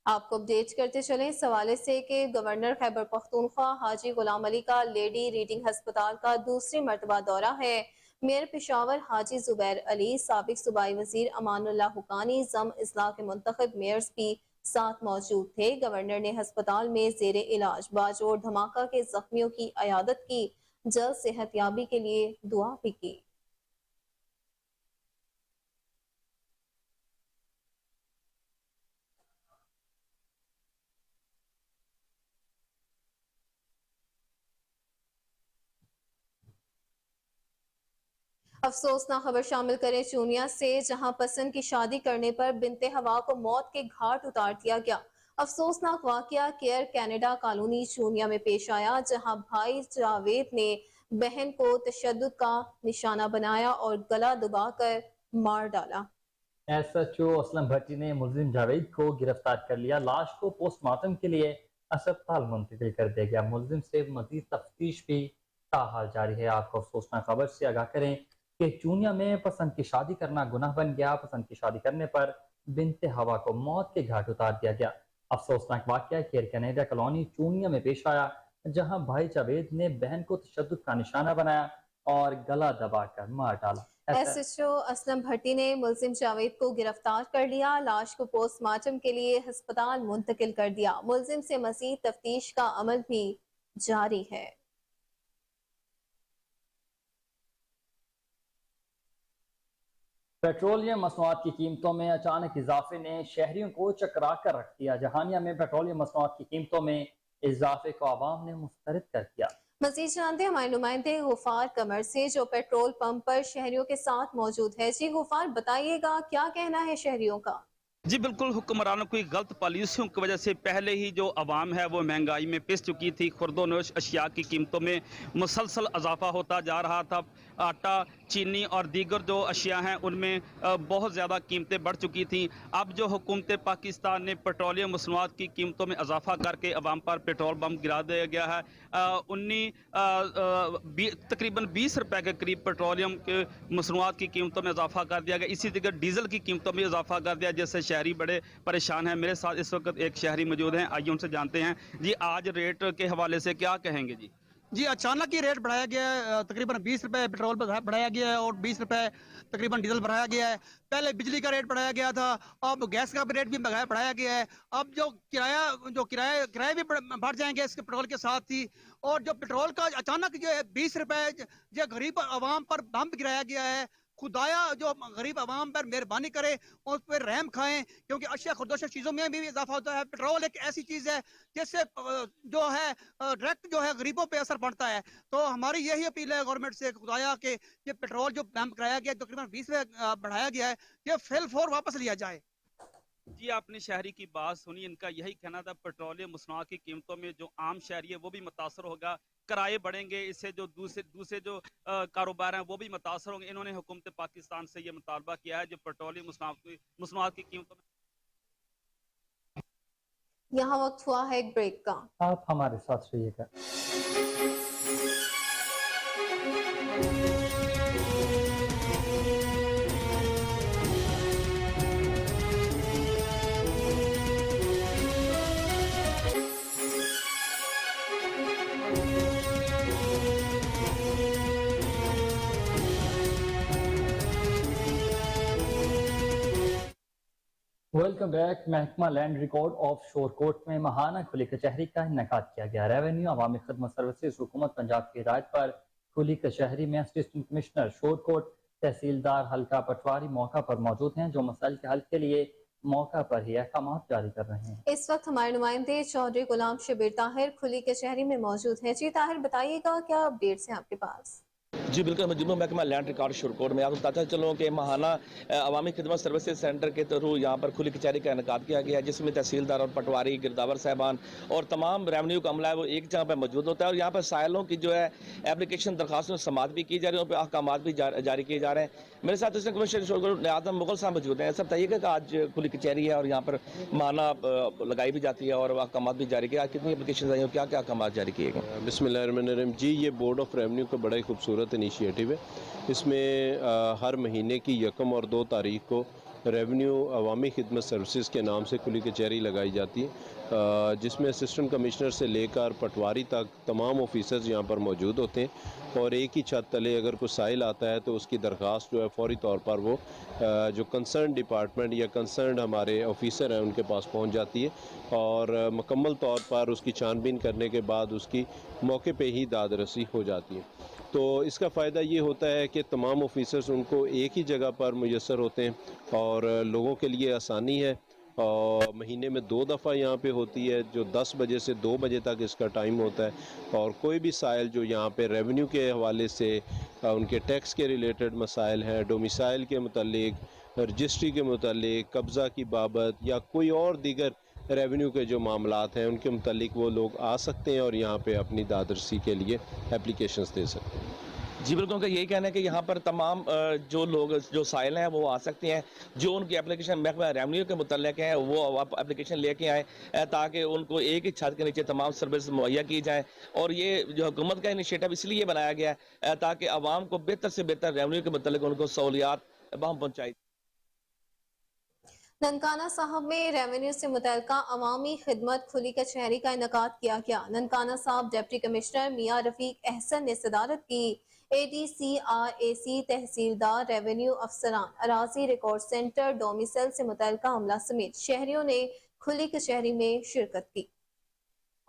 Speaker 2: آپ کو اپڈیٹ کرتے چلیں اس حوالے سے کہ گورنر خیبر پختونخوا حاجی غلام علی کا لیڈی ریڈنگ ہسپتال کا دوسری مرتبہ دورہ ہے۔ میئر پشاور حاجی زبیر علی، سابق صوبائی وزیر امان اللہ حقانی، ضم اضلاع کے منتخب میئرز بھی ساتھ موجود تھے۔ گورنر نے ہسپتال میں زیر علاج باجوڑ دھماکہ کے زخمیوں کی عیادت کی، جلد صحت یابی کے لیے دعا بھی کی۔ افسوسناک خبر شامل کریں چونیا سے، جہاں پسند کی شادی کرنے پر بنت ہوا کو موت کے گھاٹ اتار دیا گیا۔ افسوسناک واقعہ کیئر کینیڈا کالونی چونیا میں پیش آیا، جہاں بھائی جاوید نے بہن کو تشدد کا نشانہ بنایا اور گلا دبا کر مار ڈالا۔
Speaker 1: SHO اسلم بھٹی نے ملزم جاوید کو گرفتار کر لیا۔ لاش کو پوسٹ مارٹم کے لیے अस्पताल मुंतकिल कर दिया गया। मुलजिम से मजीद तफ्तीश भी ताहाल जारी है। आपको अफसोसनाक खबर से आगाह करें कि चूनिया में पसंद की शादी करना गुनाह बन गया। पसंद की शादी करने पर बिनते हवा को मौत के घाट उतार दिया गया। अफसोसनाक वाकया केयर कैनेडा कॉलोनी चूनिया में पेश आया, जहां भाई जावेद ने बहन को तशद्दुद का निशाना बनाया और गला दबाकर मार डाला।
Speaker 2: SHO असलम भट्टी ने मुलजिम जावेद को गिरफ्तार कर लिया। लाश को पोस्टमार्टम के लिए अस्पताल मुंतकिल कर दिया। मुलजिम से मजीद तफ्तीश का अमल भी जारी है।
Speaker 1: पेट्रोलियम मसनूआत की कीमतों में अचानक इजाफे ने शहरियों को चकरा कर रख दिया। जहानिया में पेट्रोलियम मसनूआत की कीमतों में इजाफे को आवाम ने मुस्तरद कर दिया।
Speaker 2: मजीद जानते हमारे नुमाइंदे गुफार कमर से, जो पेट्रोल पंप पर शहरियों के साथ मौजूद है। जी गुफार, बताइएगा क्या कहना है शहरियों का?
Speaker 4: जी बिल्कुल, हुक्मरानों की गलत पॉलिसियों की वजह से पहले ही जो आवाम है वो महंगाई में पिस चुकी थी। खुर्दोनोश अशिया की कीमतों में मुसलसल इजाफा होता जा रहा था। आटा, चीनी और दीगर जो अशिया हैं उनमें बहुत ज़्यादा कीमतें बढ़ चुकी थी। अब जो हुकूमत पाकिस्तान ने पेट्रोलियम मसनूआत की कीमतों में इजाफा करके अवाम पर पेट्रोल बम गिरा दिया गया है। तकरीबन 20 रुपए के करीब पेट्रोलियम के मसनूआत की कीमतों में इजाफा कर दिया गया। इसी तरह डीजल की कीमतों में इजाफा कर दिया, जिससे शहरी बड़े परेशान हैं। मेरे साथ इस वक्त एक शहरी मौजूद हैं, आइए उनसे जानते हैं। जी, आज रेट के हवाले से क्या कहेंगे?
Speaker 5: जी, अचानक ही रेट बढ़ाया गया है। तकरीबन 20 रुपए पेट्रोल पर बढ़ाया गया है और 20 रुपए तकरीबन डीजल बढ़ाया गया है। पहले बिजली का रेट बढ़ाया गया था, अब गैस का भी रेट भी बढ़ाया गया है। अब जो किराए भी बढ़ जाएंगे इसके पेट्रोल के साथ ही। और जो पेट्रोल का अचानक जो है 20 रुपए जो गरीब आवाम पर बम गिराया गया है, खुदाया जो गरीब आवाम पर मेहरबानी करे और उस पर रहम खाएं, क्योंकि अशिया खुर्दोश चीज़ों में भी इजाफा होता है। पेट्रोल एक ऐसी चीज़ है जिससे जो है डायरेक्ट जो है गरीबों पे असर पड़ता है। तो हमारी यही अपील है गवर्नमेंट से, खुदाया के ये पेट्रोल जो बम कराया गया तकरीबन 20 रुपए बढ़ाया गया है, ये फेल फोर वापस लिया जाए।
Speaker 4: जी, आपने शहरी की बात सुनी, इनका यही कहना था पेट्रोलियम मसनूआत की कीमतों में जो आम शहरी है वो भी मुतासर होगा, किराए बढ़ेंगे, इससे जो दूसरे जो कारोबार हैं वो भी मुतासर होंगे। इन्होंने हुकूमत पाकिस्तान से ये मुतालबा किया है जो पेट्रोलियम मसनूआत की कीमतों में।
Speaker 2: यहाँ वक्त हुआ है एक ब्रेक का,
Speaker 1: आप हमारे साथ रहिएगा। Welcome back. महकमा लैंड रिकॉर्ड ऑफ शोर कोर्ट में महाना खुली कचहरी का इनेकाद किया गया। रेवेन्यू अवामी खदमत सर्विसेज हुकूमत पंजाब की हिदायत पर खुली कचहरी में असिस्टेंट कमिश्नर शोर कोर्ट, तहसीलदार हल्का पटवारी मौका पर मौजूद हैं, जो मसाइल के हल के लिए मौका पर ही अहकाम जारी कर रहे हैं।
Speaker 2: इस वक्त हमारे नुमाइंदे चौधरी गुलाम शबीर ताहिर खुली कचहरी में मौजूद हैं। जी ताहिर, बताइएगा क्या अपडेट्स हैं आपके पास?
Speaker 6: जी बिल्कुल, मैं जुम्मन महकमा लैंड रिकॉर्ड शुरकोट में आपको बताता चलूँ कि महाना अवामी खिदमत सर्विसेज सेंटर के थ्रू यहाँ पर खुली कचहरी का इनेकाद किया गया है, जिसमें तहसीलदार और पटवारी, गिरदावर साहबान और तमाम रेवेन्यू का अमला है वो एक जगह पर मौजूद होता है। और यहाँ पर साइलों की जो है एप्लीकेशन दरखास्तों समात भी की जा रही है, उन पर अहकाम भी जारी किए जा रहे हैं। मेरे साथ असिस्टेंट कमिश्नर आजम मुगल साहब मौजूद हैं। सब बताइएगा कि आज खुली कचहरी है और यहाँ पर महाना लगाई भी जाती है और अहकाम भी जारी किए। आज कितनी एप्लीकेशन आई और क्या क्या अहकाम जारी किए गए?
Speaker 7: बिस्मिल्लाहिर्रहमानिर्रहीम। जी, ये बोर्ड ऑफ रेवेन्यू का बड़ा ही खूबसूरत इनिशिएटिव है। इसमें हर महीने की 1 और 2 तारीख को रेवेन्यू अवामी खिदमत सर्विसेज के नाम से खुली कचहरी लगाई जाती है, जिसमें असिस्टेंट कमिश्नर से लेकर पटवारी तक तमाम ऑफिसर्स यहाँ पर मौजूद होते हैं। और एक ही छत तले अगर कोई साइल आता है तो उसकी दरख्वास्त जो है फ़ौरी तौर पर वो जो कंसर्न डिपार्टमेंट या कंसर्न हमारे ऑफिसर हैं उनके पास पहुँच जाती है और मुकम्मल तौर पर उसकी छानबीन करने के बाद उसकी मौके पे ही दाद रसी हो जाती है। तो इसका फ़ायदा ये होता है कि तमाम ऑफिसर्स उनको एक ही जगह पर मुयस्सर होते हैं और लोगों के लिए आसानी है। और महीने में 2 दफ़ा यहाँ पे होती है, जो 10 बजे से 2 बजे तक इसका टाइम होता है। और कोई भी साइल जो यहाँ पे रेवेन्यू के हवाले से उनके टैक्स के रिलेटेड मसाइल हैं, डोमिसाइल के मुतालिक, रजिस्ट्री के मुतालिक, कब्ज़ा की बाबत या कोई और दीगर रेवेन्यू के जो मामलात हैं उनके मुतालिक वो लोग आ सकते हैं और यहाँ पे अपनी दादरसी के लिए एप्लीकेशंस दे सकते हैं।
Speaker 6: जी बिल्कुल, उनका यही कहना है कि यहाँ पर तमाम जो लोग जो साइल हैं वो आ सकते हैं, जो उनकी एप्लीकेशन महकमा रेवन्यू के मुतल्लिक हैं वो एप्लीकेशन लेके आए ताकि उनको एक ही छत के नीचे तमाम सर्विस मुहैया की जाए। और ये जो हुकूमत का इनिशिएटिव इसलिए बनाया गया है ताकि आवाम को बेहतर से बेहतर रेवन्यू के मुतल्लिक उनको सहूलियात वहाँ पहुँचाई।
Speaker 2: ननकाना साहब में रेवेन्यू से मुतल्लिका अवामी खिदमत खुली कचहरी का इनेकाद किया गया। ननकाना साहब डिप्टी कमिश्नर मियां रफीक अहसन ने सदारत की। ADCRAC तहसीलदार रेवेन्यू अफसरान अराजी रिकॉर्ड सेंटर डोमिसल से मुतल्लिका अमला समेत शहरियों ने खुली कचहरी में शिरकत की।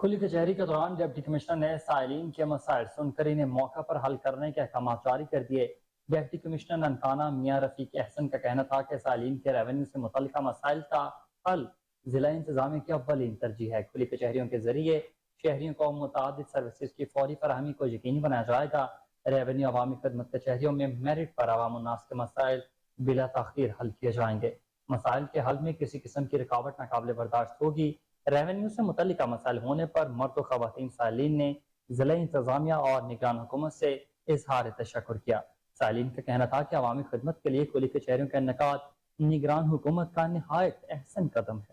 Speaker 1: खुली कचहरी के दौरान डिप्टी कमिश्नर ने साइलिन के मसाइल सुनकर इन्हें मौका पर हल करने के अहकाम जारी कर दिए। डिप्टी कमिश्नर ननकाना मियां रफीक अहसन का कहना था कि साइलिन के रेवेन्यू से मुतल्लिका मसाइल का हल जिला इंतजामिया की अव्वलीन तरजीह है। खुली कचहरियों के जरिए शहरियों को मुतादिद सर्विसेज की फौरी फराहमी को यकीनी बनाया जाएगा। रेवेन्यू अवामी खदमत कचहरियों में मेरिट पर अवाम उन्नास के मसाइल बिला ताखीर हल किए जाएंगे। मसाइल के हल में किसी किस्म की रुकावट नाकाबिले बर्दाश्त होगी। रेवेन्यू से मुतल्लिका मसाइल होने पर मर्द और खवातीन साइलिन ने जिला इंतजामिया और निगरान हुकूमत से इजहार तशक्कुर किया। साइलिन का कहना था कि अवामी खदमत के लिए खुली कचहरियों का इनेकाद निगरान हुकूमत का निहायत अहसन कदम है।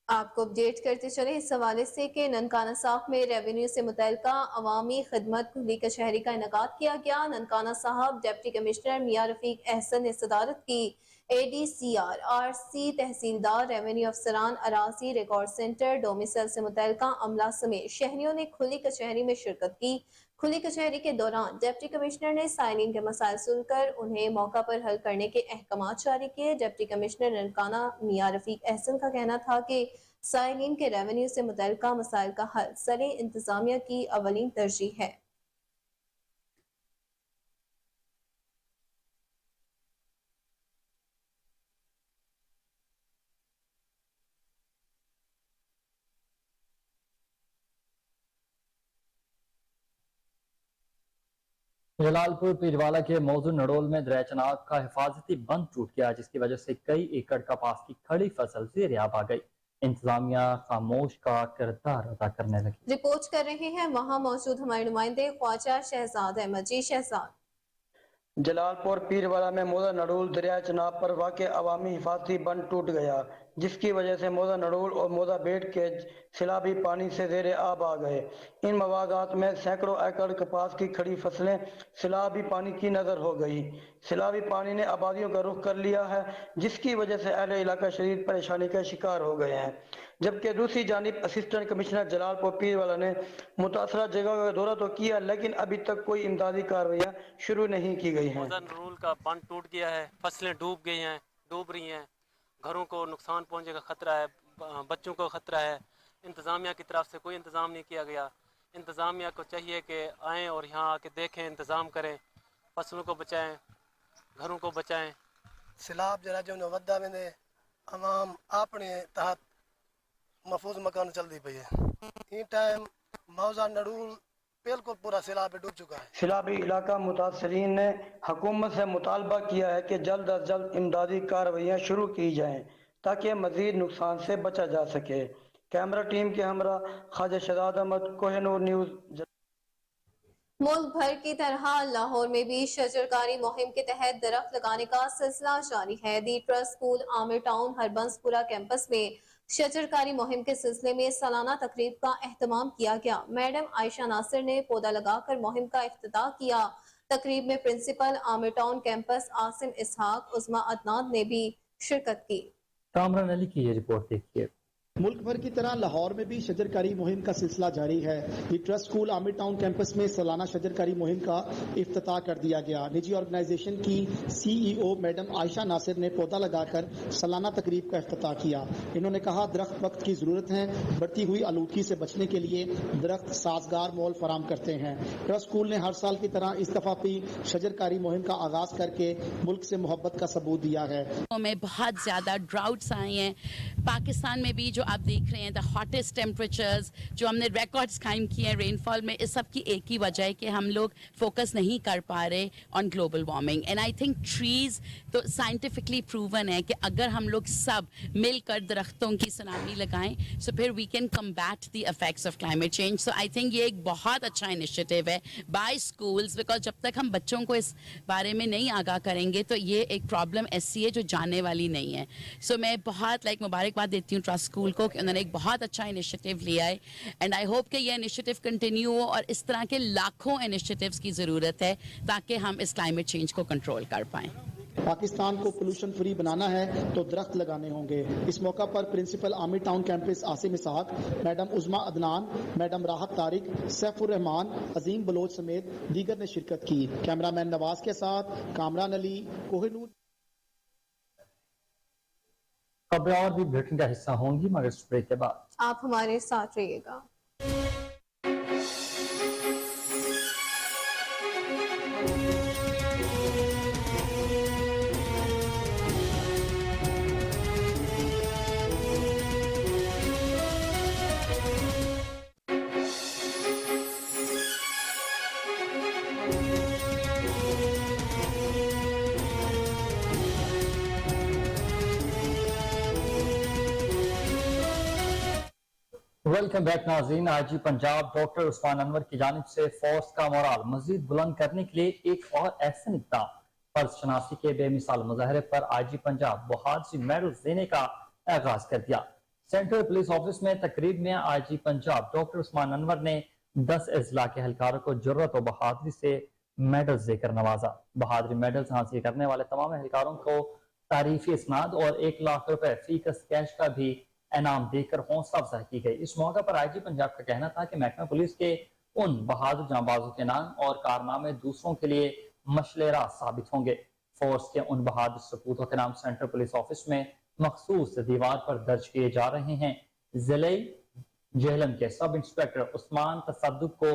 Speaker 2: आपको अपडेट करते चले इस हवाले से कि ननकाना साहब में रेवेन्यू से मुतल्लिका अवामी खिदमत खुली कचहरी का इनेकाद किया गया। ननकाना साहब डिप्टी कमिश्नर मियां रफीक अहसन ने सदारत की। ADCRAC तहसीलदार रेवेन्यू अफसरान अराजी रिकॉर्ड सेंटर डोमिसल से मुतल्लिका अमला समेत शहरियों ने खुली कचहरी में शिरकत की। खुली कचहरी के दौरान डिप्टी कमिश्नर ने साइलिन के मसाइल सुनकर उन्हें मौका पर हल करने के अहकाम जारी किए। डिप्टी कमिश्नर ननकाना मियां रफीक अहसन का कहना था कि साइलिन के रेवेन्यू से मुतल्लिका मसाइल का हल सरे इंतजामिया की अवलीन तरजीह है।
Speaker 1: जलालपुर पीरवाला के मौजू नड़ोल में दरिया चनाब का हिफाजती बंद टूट गया, जिसकी वजह से कई एकड़ कपास की खड़ी फसल ज़ेर-ए-आब आ गई। इंतजामिया खामोश का किरदार अदा करने लगी।
Speaker 2: रिपोर्ट कर रहे हैं वहां मौजूद हमारे नुमाइंदे ख्वाजा शहजाद अहमद। जी शहजाद।
Speaker 8: जलालपुर पीरवाला में मौजा नड़ूल दरिया चनाब पर वाक़े अवामी हिफाजती बंद टूट गया, जिसकी वजह से मौजा नड़ूल और मौजा बेट के सैलाबी पानी से ज़ेर आब आ गए। इन मवादात में सैकड़ों एकड़ कपास की खड़ी फसलें सैलाबी पानी की नज़र हो गई। सैलाबी पानी ने आबादियों का रुख कर लिया है, जिसकी वजह से अहले इलाका शदीद परेशानी का शिकार हो गए हैं। जबकि दूसरी जानिब असिस्टेंट कमिश्नर जलालपुर पीरवाला ने मुतासरा जगह का दौरा तो किया, लेकिन अभी तक कोई इमदादी कार्रवाइयाँ शुरू नहीं की गई हैं।
Speaker 9: नड़ूल का बंद टूट गया है, फसलें डूब गई हैं, डूब रही हैं, घरों को नुकसान पहुंचने का खतरा है, बच्चों को खतरा है। इंतज़ामिया की तरफ से कोई इंतज़ाम नहीं किया गया। इंतज़ामिया को चाहिए कि आएँ और यहाँ आके देखें, इंतज़ाम करें, फसलों को बचाएं, घरों को बचाएं।
Speaker 10: सैलाब जरा जो नवदा में अवाम अपने तहत महफूज मकान चलती पई है। इन टाइम मौजा नड़ूल बिल्कुल पूरा सैलाब डूब चुका है।
Speaker 8: सैलाबी इलाका मुतासरीन ने हुकूमत से मुतालबा किया है कि जल्द अज जल्द इमदादी कार्रवाइयाँ शुरू की जाएं ताकि मजीद नुकसान से बचा जा सके। कैमरा टीम के हमरा ख्वाजा शहजाद अहमद, कोहिनूर न्यूज़।
Speaker 2: मुल्क भर की तरह लाहौर में भी शजरकारी मुहिम के तहत दरख्त लगाने का सिलसिला जारी है। The trust school Aamir town Harbanspura campus में शजरकारी मुहिम के सिलसिले में सालाना तकरीब का एहतमाम किया गया। मैडम आयशा नासिर ने पौधा लगाकर मुहिम का इफ्तिताह किया। तकरीब में principal Aamir town campus Asim Ishaq, Uzma Adnan ने भी शिरकत की।
Speaker 1: कामरान अली की ये रिपोर्ट देखिए।
Speaker 11: मुल्क भर की तरह लाहौर में भी शजरकारी मुहिम का सिलसिला जारी है। The trust school Aamir town campus में सालाना शजरकारी मुहिम का इफ्तिताह कर दिया गया। निजी ऑर्गेनाइजेशन की CEO मैडम आयशा नासिर ने पौधा लगाकर सालाना तकरीब का इफ्तिताह किया। इन्होंने कहा, दरख्त वक्त की जरूरत है, बढ़ती हुई आलूदगी से बचने के लिए दरख्त साजगार माहौल फराम करते हैं। ट्रस्ट स्कूल ने हर साल की तरह इस दफा भी शजरकारी मुहिम का आगाज करके मुल्क से मोहब्बत का सबूत दिया है।
Speaker 12: में बहुत ज्यादा ड्राउट्स आए हैं। पाकिस्तान में भी जो आप देख रहे हैं द हॉटेस्ट टेम्परेचर्स, जो हमने रिकॉर्ड्स कायम किए हैं रेनफॉल में, इस सब की एक ही वजह है कि हम लोग फोकस नहीं कर पा रहे on global warming. And I think trees तो साइंटिफिकली प्रूवन है कि अगर हम लोग सब मिलकर दरख्तों की सुनामी लगाएं सो फिर we can combat the effects of climate change. So I think ये एक बहुत अच्छा इनिशिएटिव है बाय स्कूल्स, बिकॉज जब तक हम बच्चों को इस बारे में नहीं आगाह करेंगे तो ये एक प्रॉब्लम ऐसी है जो जाने वाली नहीं है. सो मैं बहुत मुबारकबाद देती हूँ ट्रस्ट स्कूल को कि उन्होंने एक बहुत अच्छा इनिशिएटिव लिया है. एंड आई होप कि ये इनिशिएटिव कंटिन्यू हो और इस तरह के लाखों इनिशिएटिव्स की ज़रूरत है ताकि हम इस क्लाइमेट चेंज को कंट्रोल कर पाएँ.
Speaker 11: पाकिस्तान को पोल्यूशन फ्री बनाना है तो दरख्त लगाने होंगे. इस मौका पर principal Aamir town campus Asim Ishaq, madam Uzma Adnan, madam Rahat Tariq, Saifur Rehman, Azeem Baloch समेत दीगर ने शिरकत की. कैमरामैन नवाज के साथ कामरान अली, कोहिनूर.
Speaker 1: खबरें और भी बुलेटिन का हिस्सा होंगी मगर इस ब्रेक के बाद
Speaker 2: आप हमारे साथ रहिएगा.
Speaker 1: वेलकम बैक नाज़रीन. आईजी पंजाब डॉक्टर उस्मान अनवर की जानिब से फोर्स का मोराल मजीद बुलंद करने के लिए एक और अहसन इक़दाम. फर्ज शनासी के बेमिसाल मुजाहरे पर आईजी पंजाब बहादुरी मेडल देने का आगाज कर दिया. सेंट्रल पुलिस ऑफिस में तकरीब में आईजी पंजाब डॉक्टर उस्मान अनवर ने 10 अजला के एहलकारों को जुर्रत और बहादुरी से मेडल देकर नवाजा. बहादुरी मेडल हासिल करने वाले तमाम एहलकारों को तारीफी इसनाद और 1 लाख रुपए फीकस कैश का भी इनाम देकर हौसला अफजाई की गई. इस मौके पर आईजी पंजाब का कहना था कि महकमा पुलिस के उन बहादुर जांबाजों के नाम और कारनामे दूसरों के लिए मशलेरा साबित होंगे. फोर्स के उन बहादुर सपूतों के नाम सेंट्रल पुलिस ऑफिस में मखसूस दीवार पर दर्ज किए जा रहे हैं. जिले जेहलम के सब इंस्पेक्टर उस्मान तसद्दुक को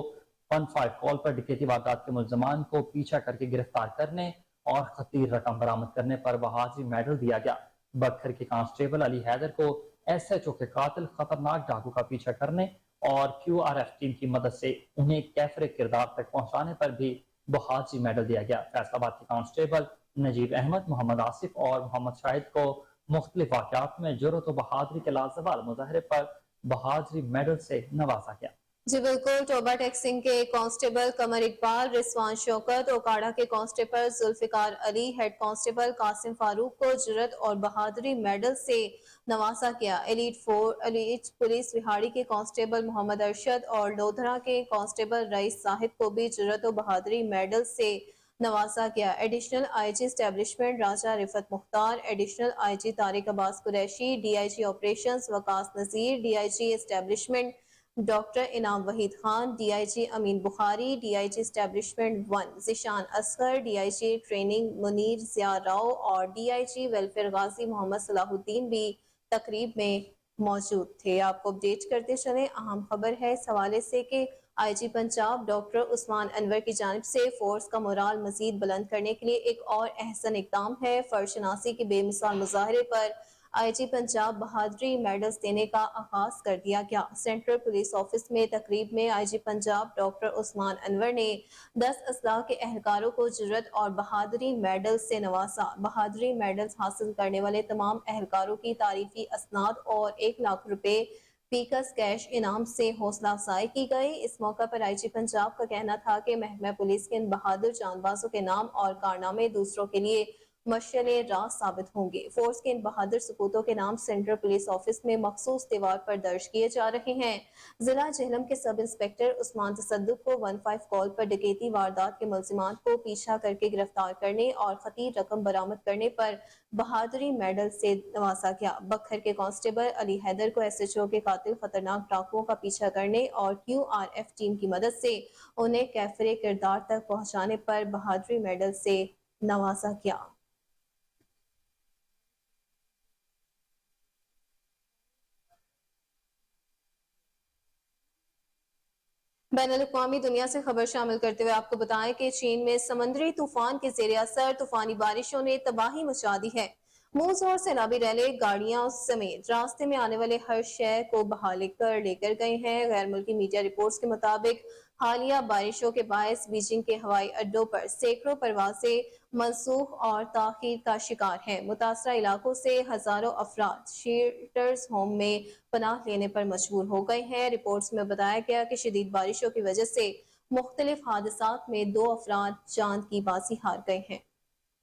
Speaker 1: 15 कॉल पर डकैती वारदात के मुल्जमान को पीछा करके गिरफ्तार करने और खतीर रकम बरामद करने पर बहादुरी मेडल दिया गया. बखर के कांस्टेबल अली हैदर को SHO के कातिल खतरनाक डाकू का पीछा करने और QRF टीम की मदद से उन्हें कैफरे किरदार तक पहुंचाने पर भी बहादुरी मेडल दिया गया. फैसलाबाद के कांस्टेबल नजीब अहमद, मोहम्मद आसिफ और मोहम्मद शाहिद को मुख्तलिफ वाक़यात में जुर्रत और बहादुरी के लाजवाल मुजाहरे पर बहादुरी मेडल से नवाजा गया.
Speaker 2: जी बिल्कुल. टोबा टैक्सिंग के कांस्टेबल कमर इकबाल, रिजवान शौकत, ओकाड़ा के constable Zulfiqar Ali, head constable Qasim Farooq को जुर्रत और बहादुरी मेडल से नवाजा गया. एलीट पुलिस विहाड़ी के कांस्टेबल मोहम्मद अरशद और लोधरा के कांस्टेबल रईस साहिब को भी जुर्रत और बहादुरी मेडल से नवाजा गया. Additional IG establishment Raja Riffat Mukhtar, additional IG Tariq Abbas Qureshi, DIG operations Waqas Nazir, DIG establishment doctor Inam Waheed Khan, DIG Amin Bukhari, DIG establishment 1 Zeeshan Asghar, DIG training Munir Zia Rao और DIG वेलफेयर गाजी मोहम्मद सलाहुद्दीन भी तकरीब में मौजूद थे. आपको अपडेट करते चले. अहम खबर है इस हवाले से कि IG पंजाब डॉक्टर उस्मान अनवर की जानिब से फोर्स का मोराल मजीद बुलंद करने के लिए एक और अहसन इक़दाम है. फर्शनासी के बेमिसाल मुजाहरे पर IG पंजाब बहादुरी मेडल्स देने का आगाज कर दिया गया. सेंट्रल पुलिस ऑफिस में तकरीब में IG पंजाब डॉक्टर उस्मान अनवर ने 10 असलाह के एहलकारों को जुर्रत और बहादुरी मेडल से नवाजा. बहादुरी मेडल्स हासिल करने वाले तमाम एहलकारों की तारीफी असनाद और 1 लाख रुपए फीकस कैश इनाम से हौसला अफजाई की गई. इस मौका पर IG पंजाब का कहना था कि महकमा पुलिस के इन बहादुर जानबाजों के नाम और कारनामे दूसरों के लिए मशले राह साबित होंगे. फोर्स के इन बहादुर सपूतों के नाम सेंट्रल पुलिस ऑफिस में मखसूस दीवार पर दर्ज किए जा रहे हैं. जिला जेहलम के सब इंस्पेक्टर उस्मान तसद्दुक को 15 कॉल पर डकैती वारदात के मुल्जिमान को पीछा करके गिरफ्तार करने और खतीर रकम बरामद करने पर बहादुरी मेडल से नवाजा गया. बखर के कांस्टेबल अली हैदर को SHO के कातिल खतरनाक डाकुओं का पीछा करने और QRF टीम की मदद से उन्हें कैफरे किरदार तक पहुंचाने पर बहादुरी मेडल से नवाजा गया. बैनुल-अक़वामी दुनिया से खबर शामिल करते हुए आपको बताएं कि चीन में समंदरी तूफान के ज़ेरे असर तूफानी बारिशों ने तबाही मचा दी है. موز اور سیلابی ریلے گاڑیاں سمیت راستے میں آنے والے ہر شے کو بہا لے کر گئے ہیں۔ غیر ملکی میڈیا رپورٹس کے مطابق حالیہ بارشوں کے باعث بیجنگ کے ہوائی اڈوں پر سینکڑوں پروازیں منسوخ اور تاخیر کا شکار ہیں۔ متاثرہ علاقوں سے ہزاروں افراد شیلٹرز ہوم میں پناہ لینے پر مجبور ہو گئے ہیں۔ رپورٹس میں بتایا گیا کہ شدید بارشوں کی وجہ سے مختلف حادثات میں 2 افراد جان کی بازی ہار گئے ہیں۔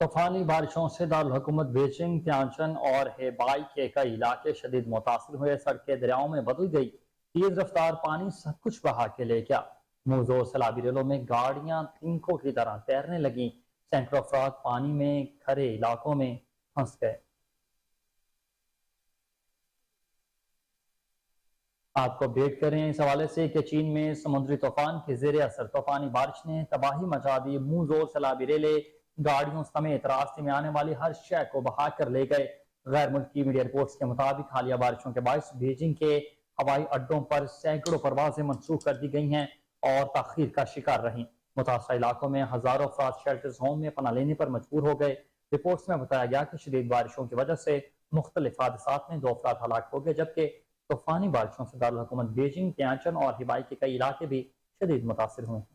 Speaker 1: طوفانی بارشوں سے دارالحکومت بیجنگ، تیانچن اور ہیبائی کے کئی علاقے شدید متاثر ہوئے۔ سڑکیں دریاؤں میں بدل گئی، تیز رفتار پانی سب کچھ بہا کے لے گیا۔ موز اور سیلابی ریلوں میں گاڑیاں تنکوں کی طرح تیرنے لگیں، سینکڑوں افراد پانی میں کھرے علاقوں میں پھنس گئے۔ آپ کو اپڈیٹ کریں اس حوالے سے کہ چین میں سمندری طوفان کے زیر اثر طوفانی بارش نے تباہی مچا دی۔ موز اور سیلابی ریلے گاڑیوں سمیت راستے میں آنے والی ہر شے کو بہا کر لے گئے۔ غیر ملکی میڈیا رپورٹس کے مطابق حالیہ بارشوں کے باعث بیجنگ کے ہوائی اڈوں پر سینکڑوں پروازیں منسوخ کر دی گئی ہیں اور تاخیر کا شکار رہیں۔ متاثرہ علاقوں میں ہزاروں افراد شیلٹرز ہوم میں پناہ لینے پر مجبور ہو گئے۔ رپورٹس میں بتایا گیا کہ شدید بارشوں کی وجہ سے مختلف حادثات میں 2 افراد ہلاک ہو گئے، جبکہ طوفانی بارشوں سے دارالحکومت بیجنگ، تیانچن اور ہیبائی کے کئی علاقے بھی شدید متاثر ہوئے ہیں۔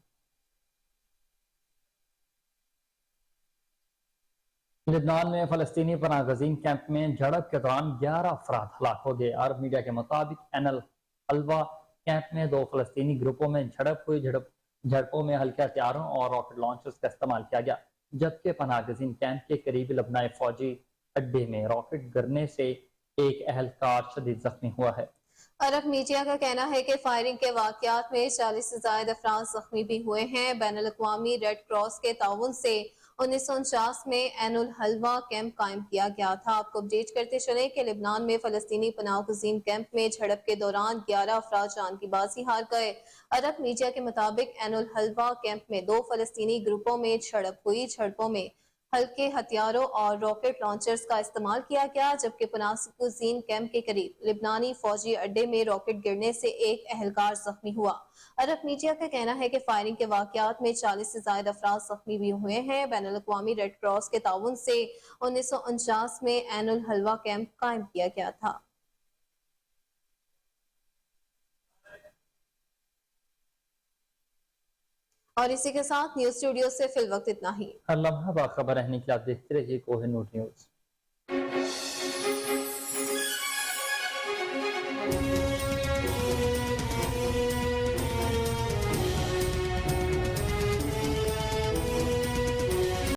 Speaker 1: لبنان میں فلسطینی پناہ گزین کیمپ میں جھڑپ کے دوران 11 افراد ہلاک ہو گئے۔ عرب میڈیا کے مطابق عین الحلوہ کیمپ میں 2 فلسطینی گروپوں میں جھڑپ ہوئی۔ جھڑپوں میں ہلکے ہتھیاروں اور راکٹ لانچرز کا استعمال کیا گیا، جبکہ پناہ گزین کیمپ کے قریب لبنانی فوجی اڈے میں راکٹ گرنے سے ایک اہلکار شدید زخمی ہوا ہے۔
Speaker 2: عرب میڈیا کا کہنا ہے کہ فائرنگ کے واقعات میں 40 سے زائد افراد زخمی بھی ہوئے ہیں۔ بین الاقوامی ریڈ کراس کے تعاون سے 1949 میں عین الحلوہ کیمپ قائم کیا گیا تھا۔ آپ کو اپڈیٹ کرتے چلیں کہ لبنان میں فلسطینی پناہ گزین کیمپ میں جھڑپ کے دوران 11 افراد جان کی بازی ہار گئے۔ عرب میڈیا کے مطابق عین الحلوہ کیمپ میں 2 فلسطینی گروپوں میں جھڑپ ہوئی۔ جھڑپوں میں ہلکے ہتھیاروں اور راکٹ لانچرز کا استعمال کیا گیا، جبکہ پناہ گزین کیمپ کے قریب لبنانی فوجی اڈے میں راکٹ گرنے سے ایک اہلکار زخمی ہوا۔ عرب میڈیا کا کہنا ہے کہ فائرنگ کے واقعات میں 40 سے زائد افراد زخمی بھی ہوئے ہیں۔ بین الاقوامی ریڈ کراس کے تعاون سے 1949 میں عین الحلوہ کیمپ قائم کیا گیا تھا۔ اور اسی کے ساتھ نیوز اسٹوڈیو سے فی الوقت اتنا ہی۔
Speaker 1: ہر لمحہ باخبر رہنے کے لیے آپ دیکھتے رہیے کوہ نور نیوز۔